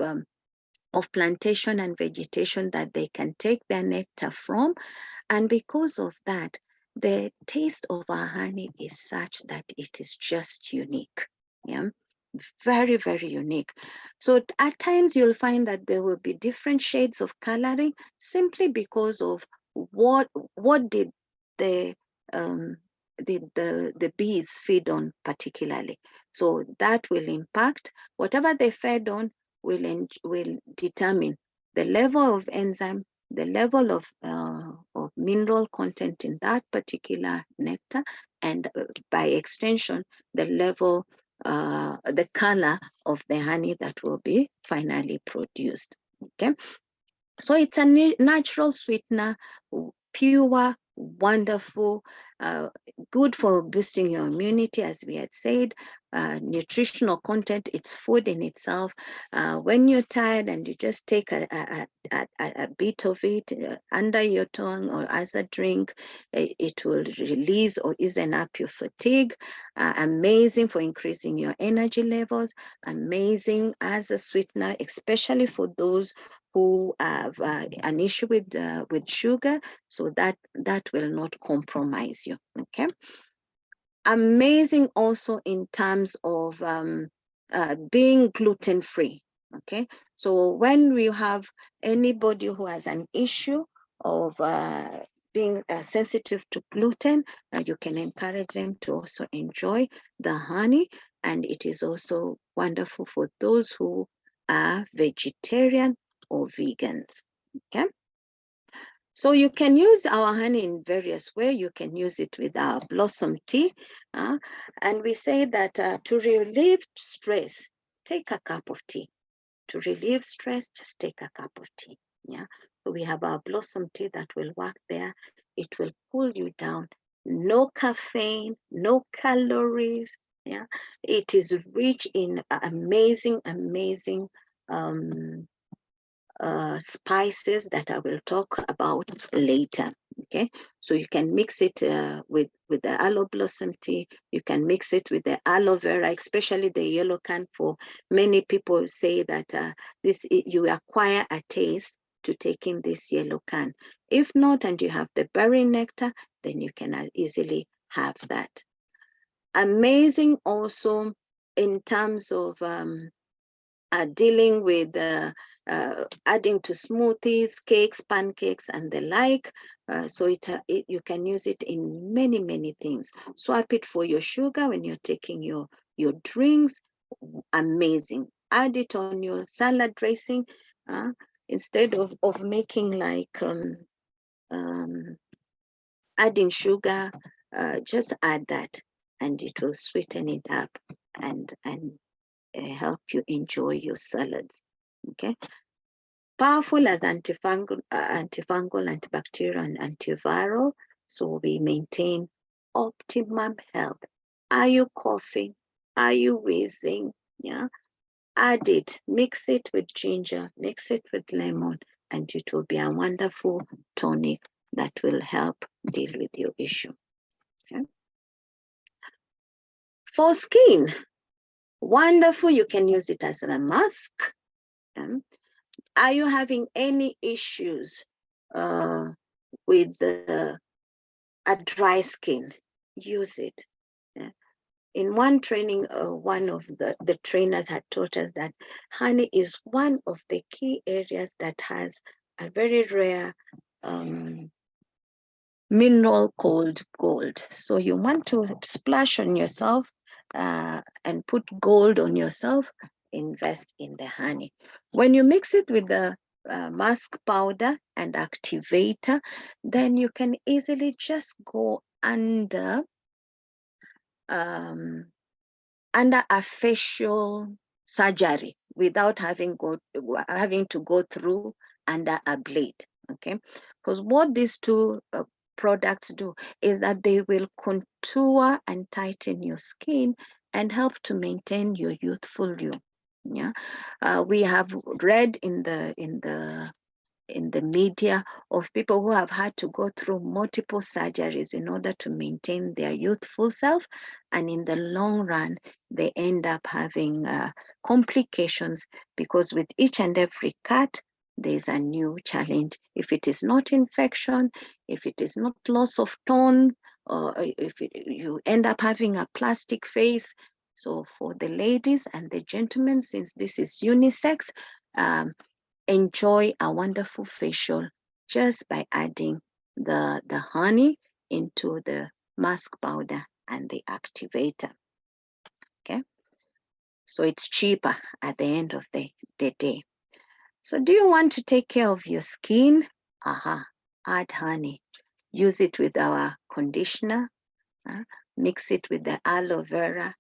plantation and vegetation that they can take their nectar from. And because of that, the taste of our honey is such that it is just unique. Yeah, very, very unique. So at times you'll find that there will be different shades of coloring simply because of what did the bees feed on particularly. So that will impact whatever they fed on will determine the level of enzyme, the level of mineral content in that particular nectar, and by extension, the level, the color of the honey that will be finally produced. Okay, so it's a natural sweetener, pure, wonderful, good for boosting your immunity, as we had said. Nutritional content, it's food in itself. When you're tired and you just take a bit of it under your tongue or as a drink, it will release or easen up your fatigue. Amazing for increasing your energy levels. Amazing as a sweetener, especially for those who have an issue with sugar, so that will not compromise you. Okay, amazing also in terms of being gluten-free. Okay, so when we have anybody who has an issue of being sensitive to gluten, you can encourage them to also enjoy the honey, and it is also wonderful for those who are vegetarian or vegans. Okay, so you can use our honey in various ways. You can use it with our blossom tea, and we say that to relieve stress, take a cup of tea. To relieve stress, just take a cup of tea. Yeah, so we have our blossom tea that will work there. It will cool you down. No caffeine, no calories. Yeah, it is rich in amazing spices that I will talk about later. Okay, so you can mix it with the aloe blossom tea. You can mix it with the aloe vera, especially the yellow can. For many people say that you acquire a taste to taking this yellow can. If not, and you have the berry nectar, then you can easily have that. Amazing also in terms of dealing with adding to smoothies, cakes, pancakes, and the like. So you can use it in many things. Swap it for your sugar when you're taking your drinks. Amazing. Add it on your salad dressing instead of making like adding sugar. Just add that, and it will sweeten it up and help you enjoy your salads. Okay, powerful as antifungal, antibacterial, and antiviral. So we maintain optimum health. Are you coughing? Are you wheezing? Yeah, add it, mix it with ginger, mix it with lemon, and it will be a wonderful tonic that will help deal with your issue. Okay. For skin, wonderful, you can use it as a mask. Are you having any issues with a dry skin? Use it. In one training, one of the trainers had taught us that honey is one of the key areas that has a very rare mineral called gold. So you want to splash on yourself and put gold on yourself. invest in the honey. When you mix it with the musk powder and activator, then you can easily just go under a facial surgery without having to go through under a blade. Okay, because what these two products do is that they will contour and tighten your skin and help to maintain your youthful you. Yeah, we have read in the media of people who have had to go through multiple surgeries in order to maintain their youthful self, and in the long run they end up having complications, because with each and every cut there's a new challenge. If it is not infection, if it is not loss of tone, or if you end up having a plastic face. So for the ladies and the gentlemen, since this is unisex, enjoy a wonderful facial just by adding the honey into the musk powder and the activator. Okay, so it's cheaper at the end of the day. So do you want to take care of your skin? Add honey. Use it with our conditioner, mix it with the aloe vera,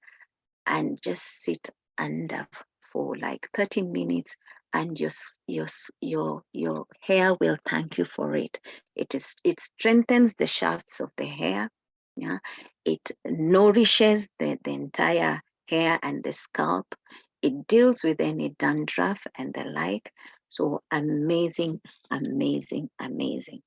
and just sit under for like 30 minutes, and your hair will thank you for it. It strengthens the shafts of the hair. Yeah, it nourishes the entire hair and the scalp. It deals with any dandruff and the like. So amazing, amazing, amazing.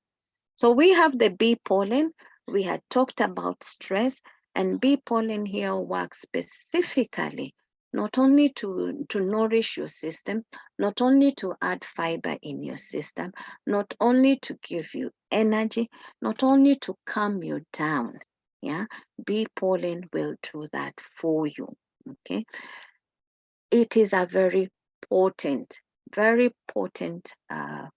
So we have the bee pollen. We had talked about stress, and bee pollen here works specifically not only to nourish your system, not only to add fiber in your system, not only to give you energy, not only to calm you down. Yeah, bee pollen will do that for you. Okay, it is a very potent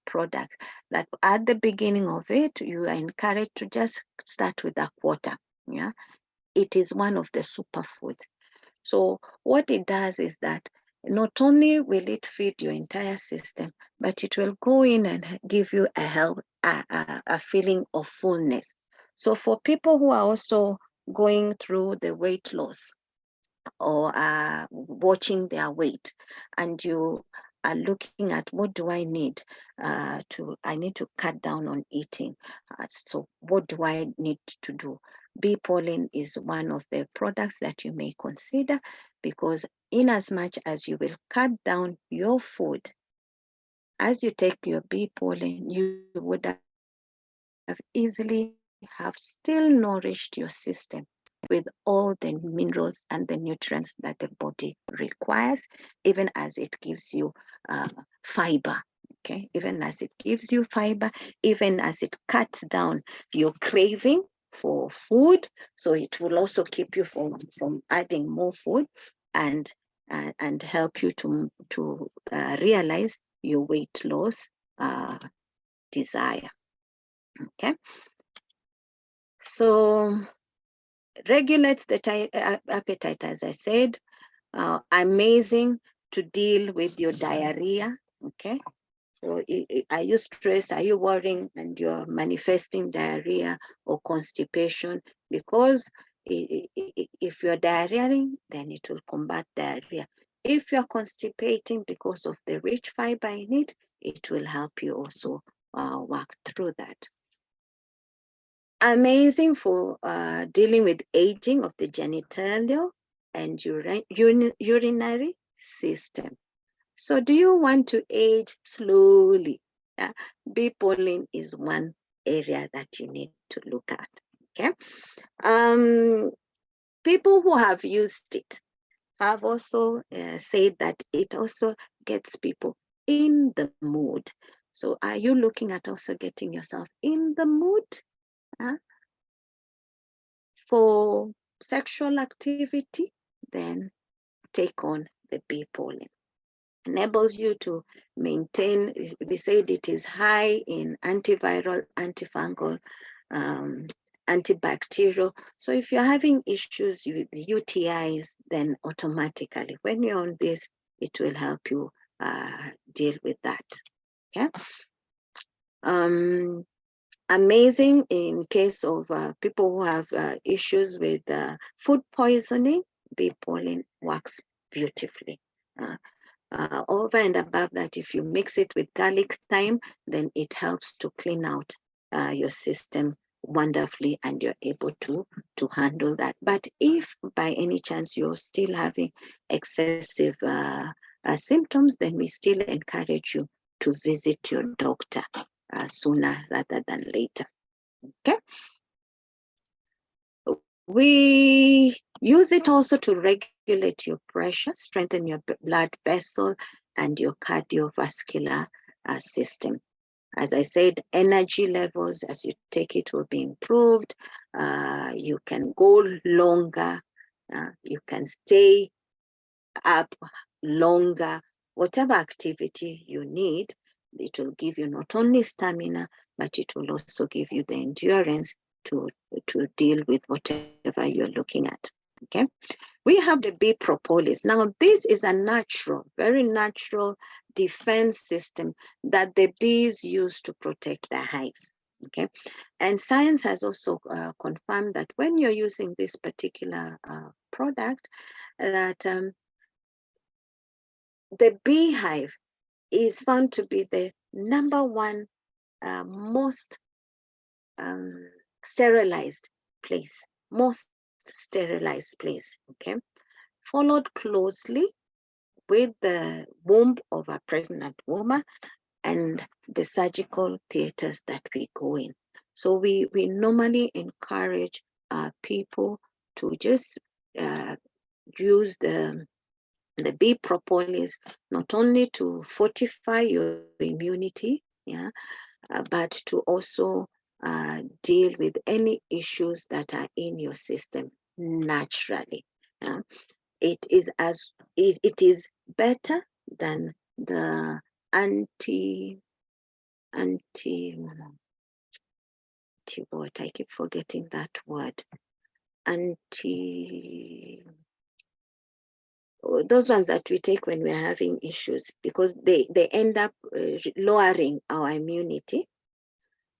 product that at the beginning of it, you are encouraged to just start with a quarter. Yeah, it is one of the superfoods. So what it does is that not only will it feed your entire system, but it will go in and give you a feeling of fullness. So for people who are also going through the weight loss, or watching their weight, and you are looking at, what do I need I need to cut down on eating. So what do I need to do? Bee pollen is one of the products that you may consider, because in as much as you will cut down your food, as you take your bee pollen, you would have easily have still nourished your system with all the minerals and the nutrients that the body requires, even as it gives you fiber. Okay, even as it gives you fiber, even as it cuts down your craving for food, so it will also keep you from adding more food, and help you to realize your weight loss desire. Okay, so regulates the appetite, as I said. Amazing to deal with your diarrhea. Okay, so are you stressed? Are you worrying and you're manifesting diarrhea or constipation? Because if you're diarrheaing, then it will combat diarrhea. If you're constipating because of the rich fiber in it, it will help you also work through that. Amazing for dealing with aging of the genitalia and urinary system. So do you want to age slowly? Bee pollen is one area that you need to look at. Okay. People who have used it have also said that it also gets people in the mood. So are you looking at also getting yourself in the mood for sexual activity? Then take on the bee pollen. Enables you to maintain, we said it is high in antiviral, antifungal, antibacterial. So if you're having issues with UTIs, then automatically when you're on this, it will help you deal with that. Okay. Amazing in case of people who have issues with food poisoning, bee pollen works beautifully. Over and above that, if you mix it with garlic thyme, then it helps to clean out your system wonderfully, and you're able to handle that. But if by any chance you're still having excessive symptoms, then we still encourage you to visit your doctor sooner rather than later. Okay. We use it also to regulate your pressure, strengthen your blood vessel and your cardiovascular system. As I said, energy levels as you take it will be improved. You can go longer. You can stay up longer. Whatever activity you need, it will give you not only stamina, but it will also give you the endurance to deal with whatever you're looking at. Okay. We have the bee propolis. Now, this is a natural, very natural defense system that the bees use to protect their hives. Okay. And science has also confirmed that when you're using this particular product, that the beehive is found to be the #1 most sterilized place, okay, followed closely with the womb of a pregnant woman and the surgical theaters that we go in. So we normally encourage people to just use the bee propolis not only to fortify your immunity, yeah, but to also deal with any issues that are in your system naturally. It is better than the what, I keep forgetting that word. Those ones that we take when we're having issues, because they end up lowering our immunity.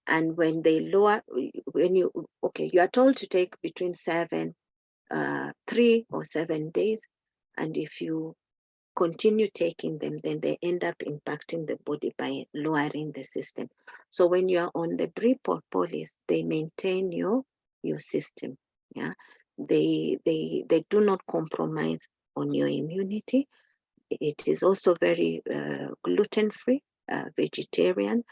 And when they lower, you are told to take between 3 or 7 days. And if you continue taking them, then they end up impacting the body by lowering the system. So when you are on the bee propolis, they maintain your system. Yeah, they do not compromise on your immunity. It is also very gluten-free, vegetarian,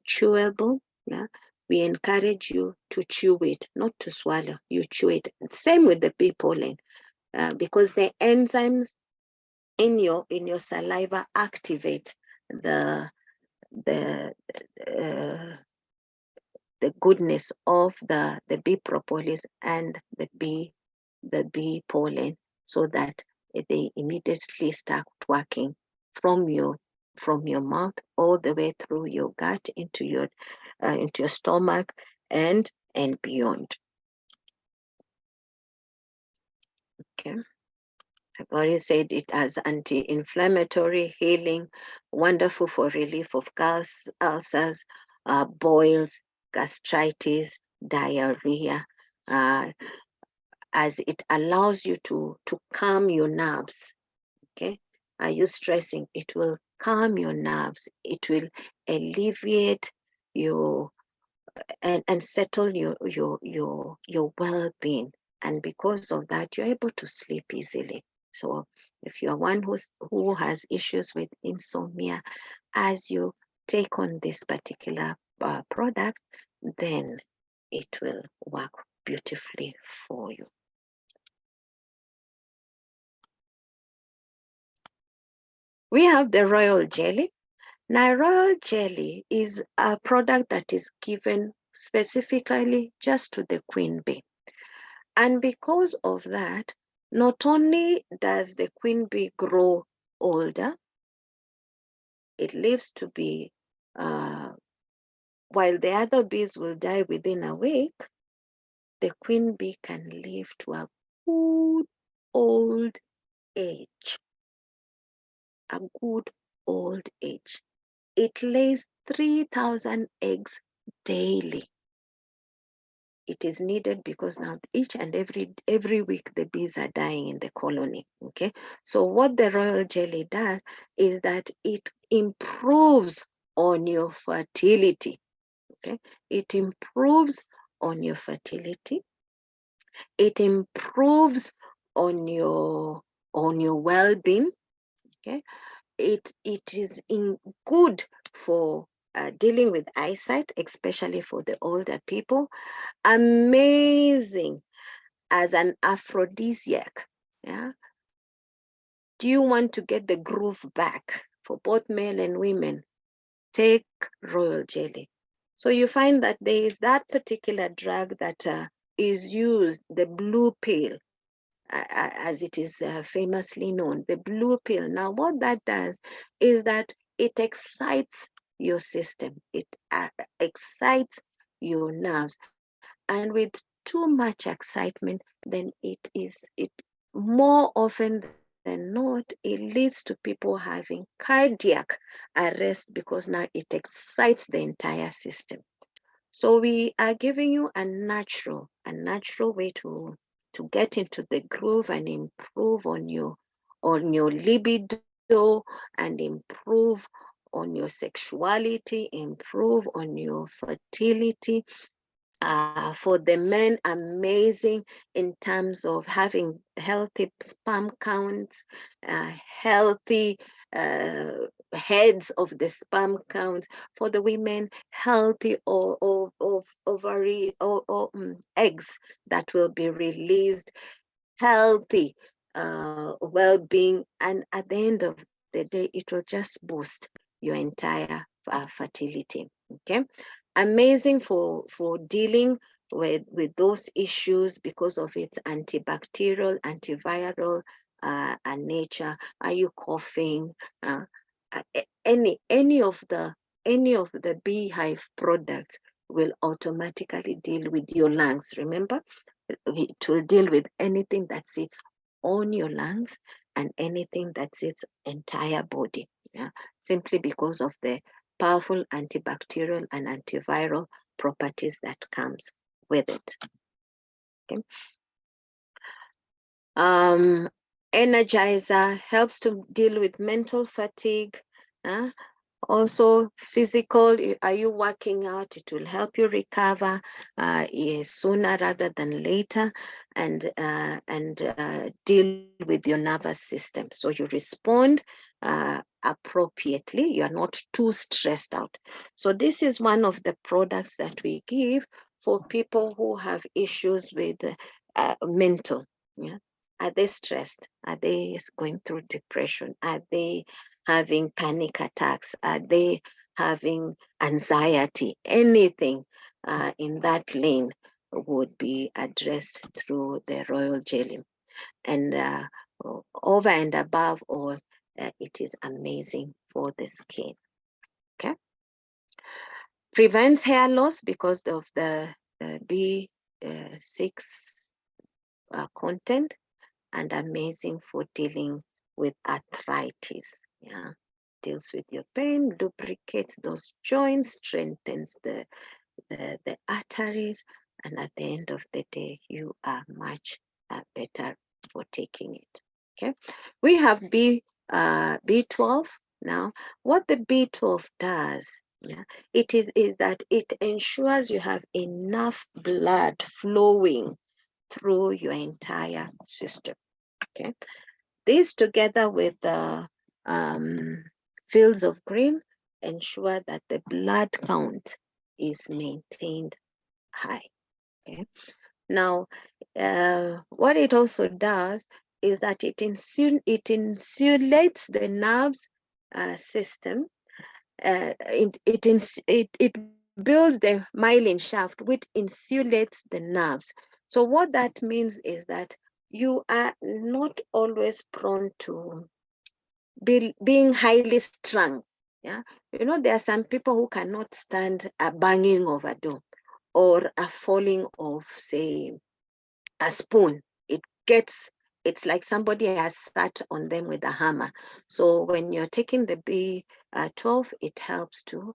chewable. Yeah, we encourage you to chew it, not to swallow. You chew it. Same with the bee pollen, because the enzymes in your saliva activate the goodness of the bee propolis and the bee pollen, so that they immediately start working from your mouth all the way through your gut into your stomach and beyond. Okay. I've already said it as anti-inflammatory, healing, wonderful for relief of ulcers, boils, gastritis, diarrhea, as it allows you to calm your nerves. Okay, are you stressing? It will calm your nerves. It will alleviate your and settle your well-being. And because of that, you're able to sleep easily. So if you're one who has issues with insomnia, as you take on this particular product, then it will work beautifully for you. We have the royal jelly. Now, royal jelly is a product that is given specifically just to the queen bee. And because of that, not only does the queen bee grow older, it lives to be, while the other bees will die within a week, the queen bee can live to a good old age. a good old age. It lays 3,000 eggs daily. It is needed because now each and every week the bees are dying in the colony. Okay, so what the royal jelly does is that it improves on your fertility. Okay, it improves on your fertility. It improves on your well-being. Okay, it is good for dealing with eyesight, especially for the older people. Amazing as an aphrodisiac. Yeah. Do you want to get the groove back for both men and women? Take royal jelly. So you find that there is that particular drug that is used, the blue pill, as it is famously known, the blue pill. Now, what that does is that it excites your system. It excites your nerves. And with too much excitement, then it more often than not, it leads to people having cardiac arrest because now it excites the entire system. So we are giving you a natural way to get into the groove and improve on your libido and improve on your sexuality, improve on your fertility. For the men, amazing in terms of having healthy sperm counts, healthy heads of the sperm counts. For the women, healthy ovary or eggs that will be released, healthy well-being, and at the end of the day, it will just boost your entire fertility. Okay, amazing for dealing with those issues because of its antibacterial, antiviral nature. Are you coughing? Any of the beehive products will automatically deal with your lungs. Remember, it will deal with anything that sits on your lungs and anything that sits entire body. Yeah, simply because of the powerful antibacterial and antiviral properties that comes with it. Okay. Energizer helps to deal with mental fatigue. Also physical, are you working out? It will help you recover sooner rather than later, and deal with your nervous system. So you respond appropriately. You are not too stressed out. So this is one of the products that we give for people who have issues with mental. Yeah. Are they stressed? Are they going through depression? Are they having panic attacks? Are they having anxiety? Anything in that lane would be addressed through the royal jelly. And over and above all, it is amazing for the skin. Okay. Prevents hair loss because of the B6 content, and amazing for dealing with arthritis. Yeah, deals with your pain, lubricates those joints, strengthens the arteries, and at the end of the day, you are much better for taking it. Okay, we have B12 now. What the B12 does, yeah, it is that it ensures you have enough blood flowing through your entire system. Okay, this together with the fields of green ensure that the blood count is maintained high. Okay, now what it also does is that it insulates the nerves system. It builds the myelin shaft, which insulates the nerves. So what that means is that you are not always prone to being highly strung. Yeah, you know, there are some people who cannot stand a banging of a door or a falling of, say, a spoon. It gets it's like somebody has sat on them with a hammer. So when you're taking the B12, it helps to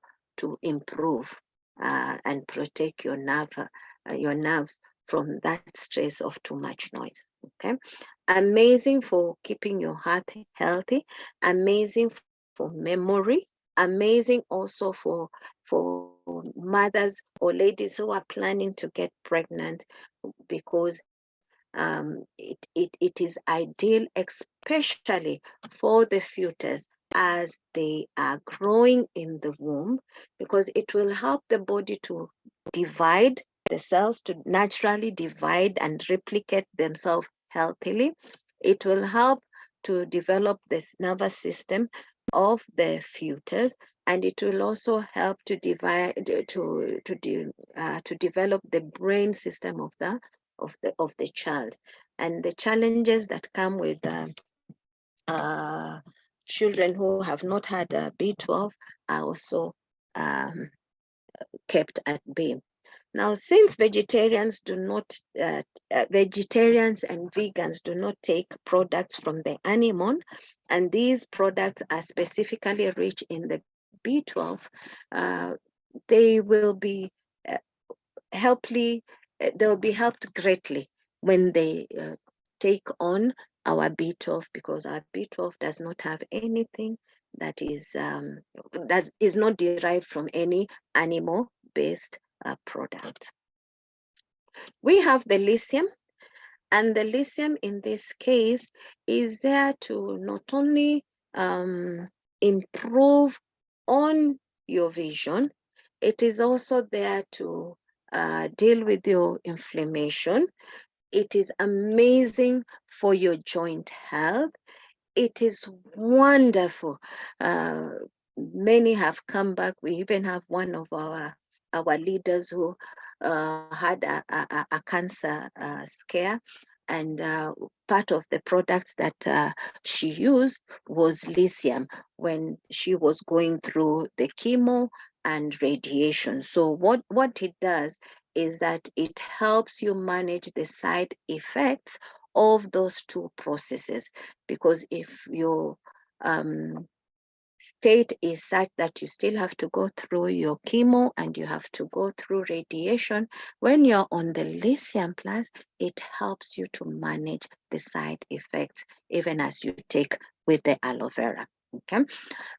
improve and protect your nerves from that stress of too much noise. Okay, amazing for keeping your heart healthy, amazing for memory, amazing also for mothers or ladies who are planning to get pregnant, because it is ideal, especially for the fetus as they are growing in the womb, because it will help the body to divide, the cells to naturally divide and replicate themselves healthily. It will help to develop this nervous system of the fetus, and it will also help to divide to develop the brain system of the child. And the challenges that come with children who have not had B12 are also um, kept at bay. Now, since vegetarians vegetarians and vegans do not take products from the animal, and these products are specifically rich in the B12, they will be uh, they'll be helped greatly when they take on our B12, because our B12 does not have anything that is not derived from any animal-based product. We have the lithium, and the lithium in this case is there to not only improve on your vision, it is also there to deal with your inflammation. It is amazing for your joint health. It is wonderful. Many have come back. We even have one of our leaders who had a cancer scare, and part of the products that she used was lithium when she was going through the chemo and radiation. So what it does is that it helps you manage the side effects of those two processes, because if your state is such that you still have to go through your chemo and you have to go through radiation, when you're on the lithium plus, it helps you to manage the side effects even as you take with the aloe vera. Okay,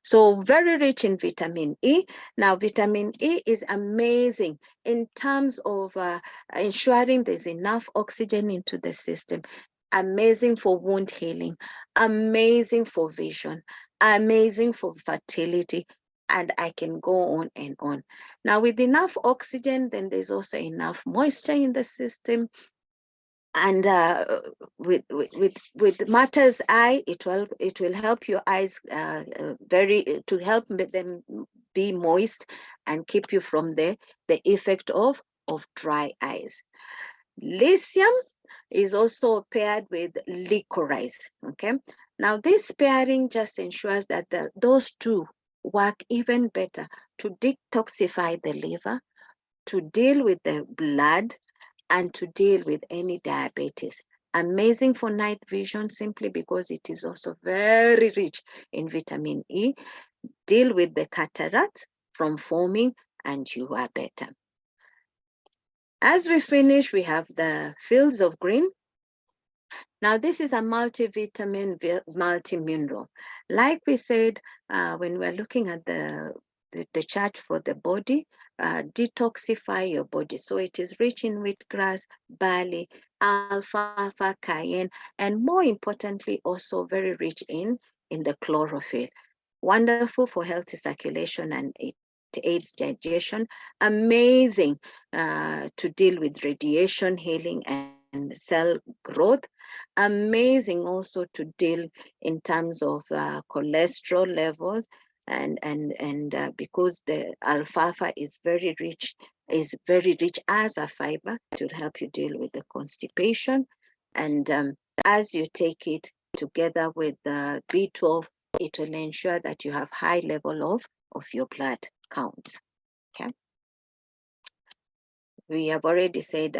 so very rich in vitamin E. Now, vitamin E is amazing in terms of ensuring there's enough oxygen into the system, amazing for wound healing, amazing for vision, amazing for fertility, and I can go on and on. Now, with enough oxygen, then there's also enough moisture in the system. And with Matter's eye, it will help your eyes to help them be moist and keep you from the effect of dry eyes. Lithium is also paired with licorice. Okay, now this pairing just ensures that those two work even better to detoxify the liver, to deal with the blood, and to deal with any diabetes. Amazing for night vision, simply because it is also very rich in vitamin E. Deal with the cataracts from forming and you are better. As we finish, we have the fields of green. Now, this is a multivitamin, multi-mineral. Like we said, when we're looking at the chart for the body, detoxify your body. So it is rich in wheatgrass, barley, alfalfa, cayenne, and more importantly, also very rich in the chlorophyll. Wonderful for healthy circulation, and it aids digestion. Amazing to deal with radiation, healing, and cell growth. Amazing also to deal in terms of cholesterol levels, and because the alfalfa is very rich as a fiber, to help you deal with the constipation. And as you take it together with the B12, it will ensure that you have high level of your blood counts. Okay. We have already said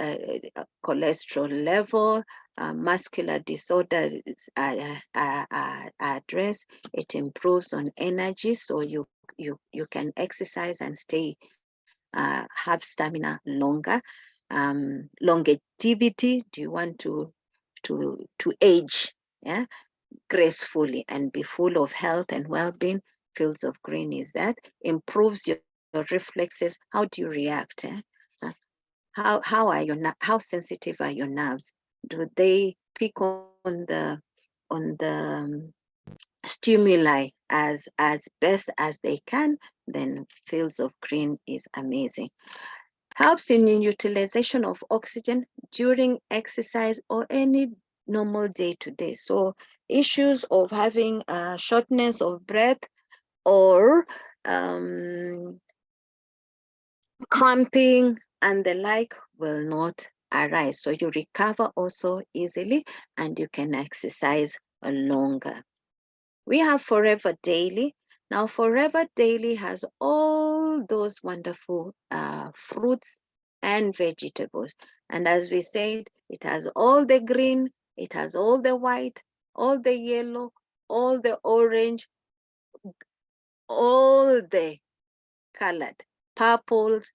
cholesterol level, muscular disorders are addressed. It improves on energy, so you can exercise and stay have stamina longer. Longevity. Do you want to age, yeah, gracefully and be full of health and well-being? Fields of green is that. Improves your reflexes. How do you react? How sensitive are your nerves? Do they pick on the stimuli as best as they can? Then fields of green is amazing. Helps in utilization of oxygen during exercise or any normal day-to-day. So issues of having shortness of breath or cramping and the like will not arise. So you recover also easily and you can exercise longer. We have Forever Daily. Now, Forever Daily has all those wonderful fruits and vegetables. And as we said, it has all the green, it has all the white, all the yellow, all the orange, all the colored, purples.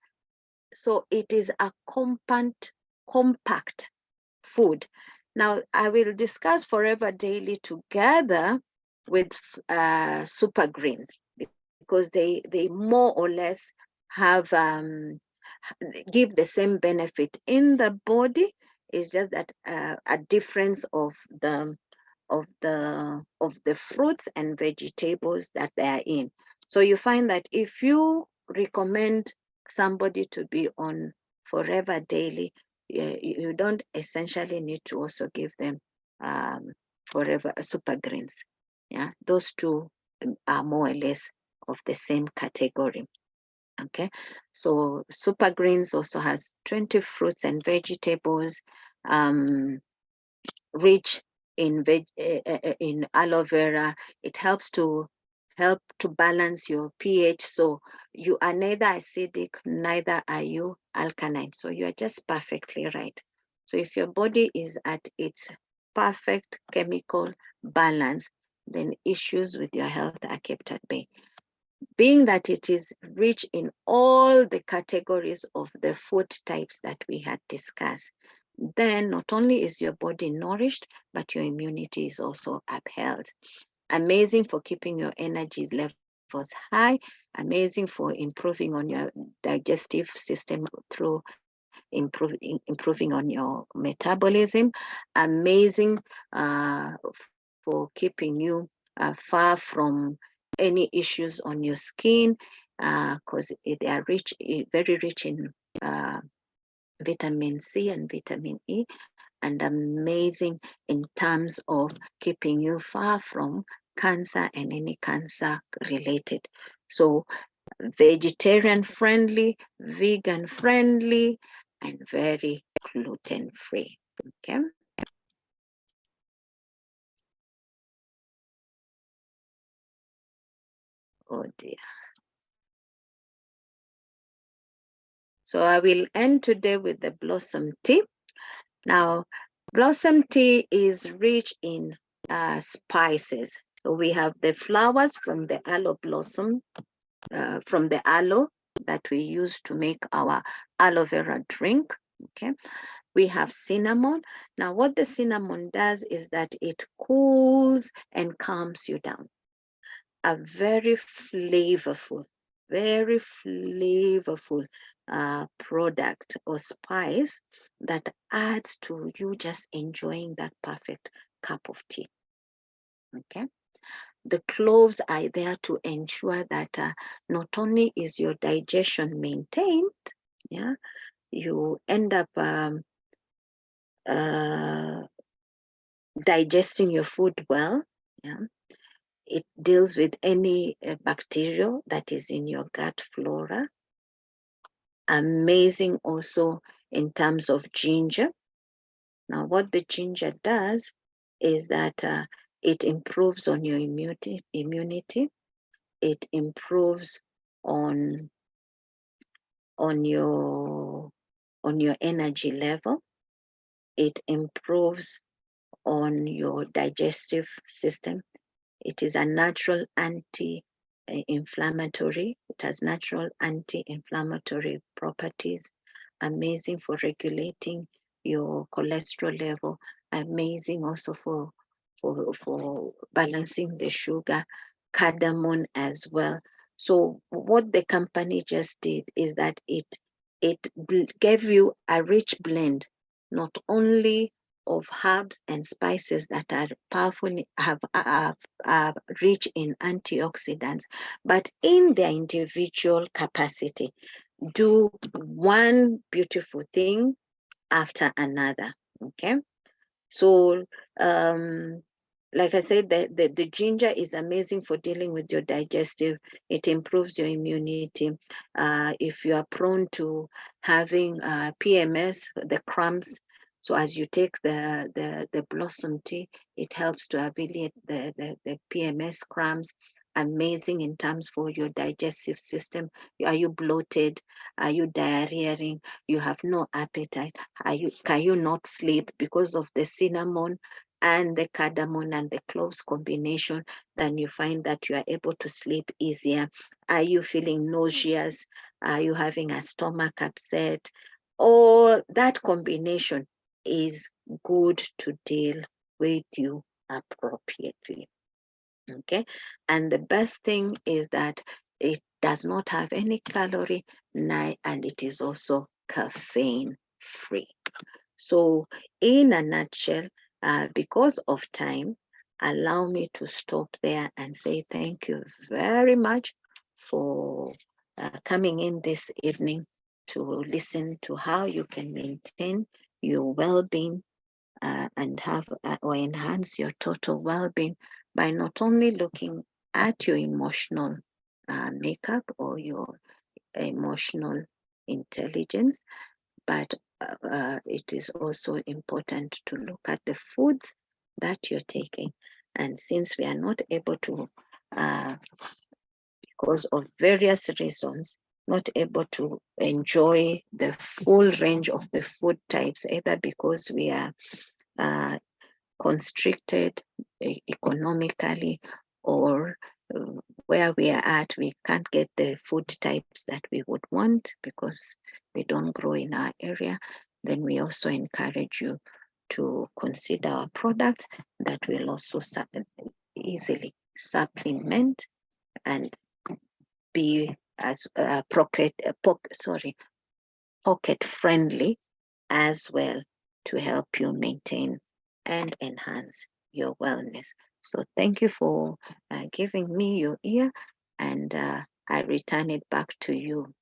So it is a compact food. Now, I will discuss Forever Daily together with Super Green because they more or less have give the same benefit in the body. It's just that a difference of the fruits and vegetables that they are in. So you find that if you recommend somebody to be on Forever Daily, you don't essentially need to also give them Forever Super Greens. Yeah, those two are more or less of the same category. Okay, so Super Greens also has 20 fruits and vegetables, rich in aloe vera. It helps to balance your pH. So you are neither acidic, neither are you alkaline. So you are just perfectly right. So if your body is at its perfect chemical balance, then issues with your health are kept at bay. Being that it is rich in all the categories of the food types that we had discussed, then not only is your body nourished, but your immunity is also upheld. Amazing for keeping your energy levels high, amazing for improving on your digestive system through improving on your metabolism, amazing for keeping you far from any issues on your skin, because they are very rich in vitamin C and vitamin E, and amazing in terms of keeping you far from cancer and any cancer related. So vegetarian friendly, vegan friendly, and very gluten free. Okay. Oh dear. So I will end today with the blossom tea. Now, blossom tea is rich in spices. So we have the flowers from the aloe blossom, from the aloe that we use to make our aloe vera drink. Okay. We have cinnamon. Now, what the cinnamon does is that it cools and calms you down. A very flavorful product or spice that adds to you just enjoying that perfect cup of tea. Okay. The cloves are there to ensure that not only is your digestion maintained, yeah, you end up digesting your food well. Yeah. It deals with any bacteria that is in your gut flora. Amazing also in terms of ginger. Now, what the ginger does is that it improves on your immunity. It improves on your energy level. It improves on your digestive system. It is a natural anti-inflammatory. It has natural anti-inflammatory properties, amazing for regulating your cholesterol level, amazing also for balancing the sugar, cardamom as well. So what the company just did is that it gave you a rich blend, not only of herbs and spices that are powerful, are rich in antioxidants, but in their individual capacity, do one beautiful thing after another. Okay, so like I said, the ginger is amazing for dealing with your digestive. It improves your immunity. If you are prone to having PMS, the cramps, so as you take the blossom tea, it helps to alleviate the PMS cramps. Amazing in terms for your digestive system. Are you bloated? Are you diarrheaing? You have no appetite? Can you not sleep because of the cinnamon and the cardamom and the cloves combination? Then you find that you are able to sleep easier. Are you feeling nauseous? Are you having a stomach upset? Or that combination is good to deal with you appropriately. Okay, and the best thing is that it does not have any calorie, and it is also caffeine free. So in a nutshell, because of time, allow me to stop there and say thank you very much for coming in this evening to listen to how you can maintain your well-being and have or enhance your total well-being by not only looking at your emotional makeup or your emotional intelligence, but it is also important to look at the foods that you're taking. And since we are not able to, because of various reasons, not able to enjoy the full range of the food types, either because we are constricted economically, or where we are at, we can't get the food types that we would want because they don't grow in our area, then we also encourage you to consider our products that will also easily supplement and be as pocket friendly as well, to help you maintain and enhance your wellness. So thank you for giving me your ear, and I return it back to you,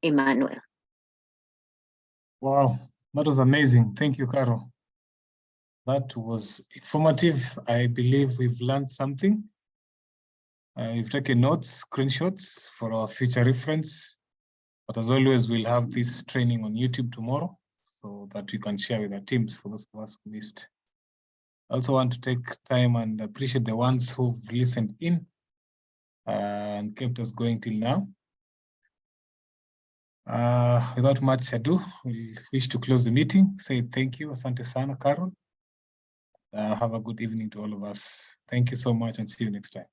Emmanuel. Wow, that was amazing. Thank you, Carol. That was informative. I believe we've learned something. We've taken notes, screenshots for our future reference. But as always, we'll have this training on YouTube tomorrow so that we can share with our teams for those of us who missed. I also want to take time and appreciate the ones who've listened in and kept us going till now. Without much ado, we wish to close the meeting. Say thank you, asante sana, Carol. Have a good evening to all of us. Thank you so much and see you next time.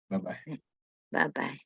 Bye-bye. Bye-bye.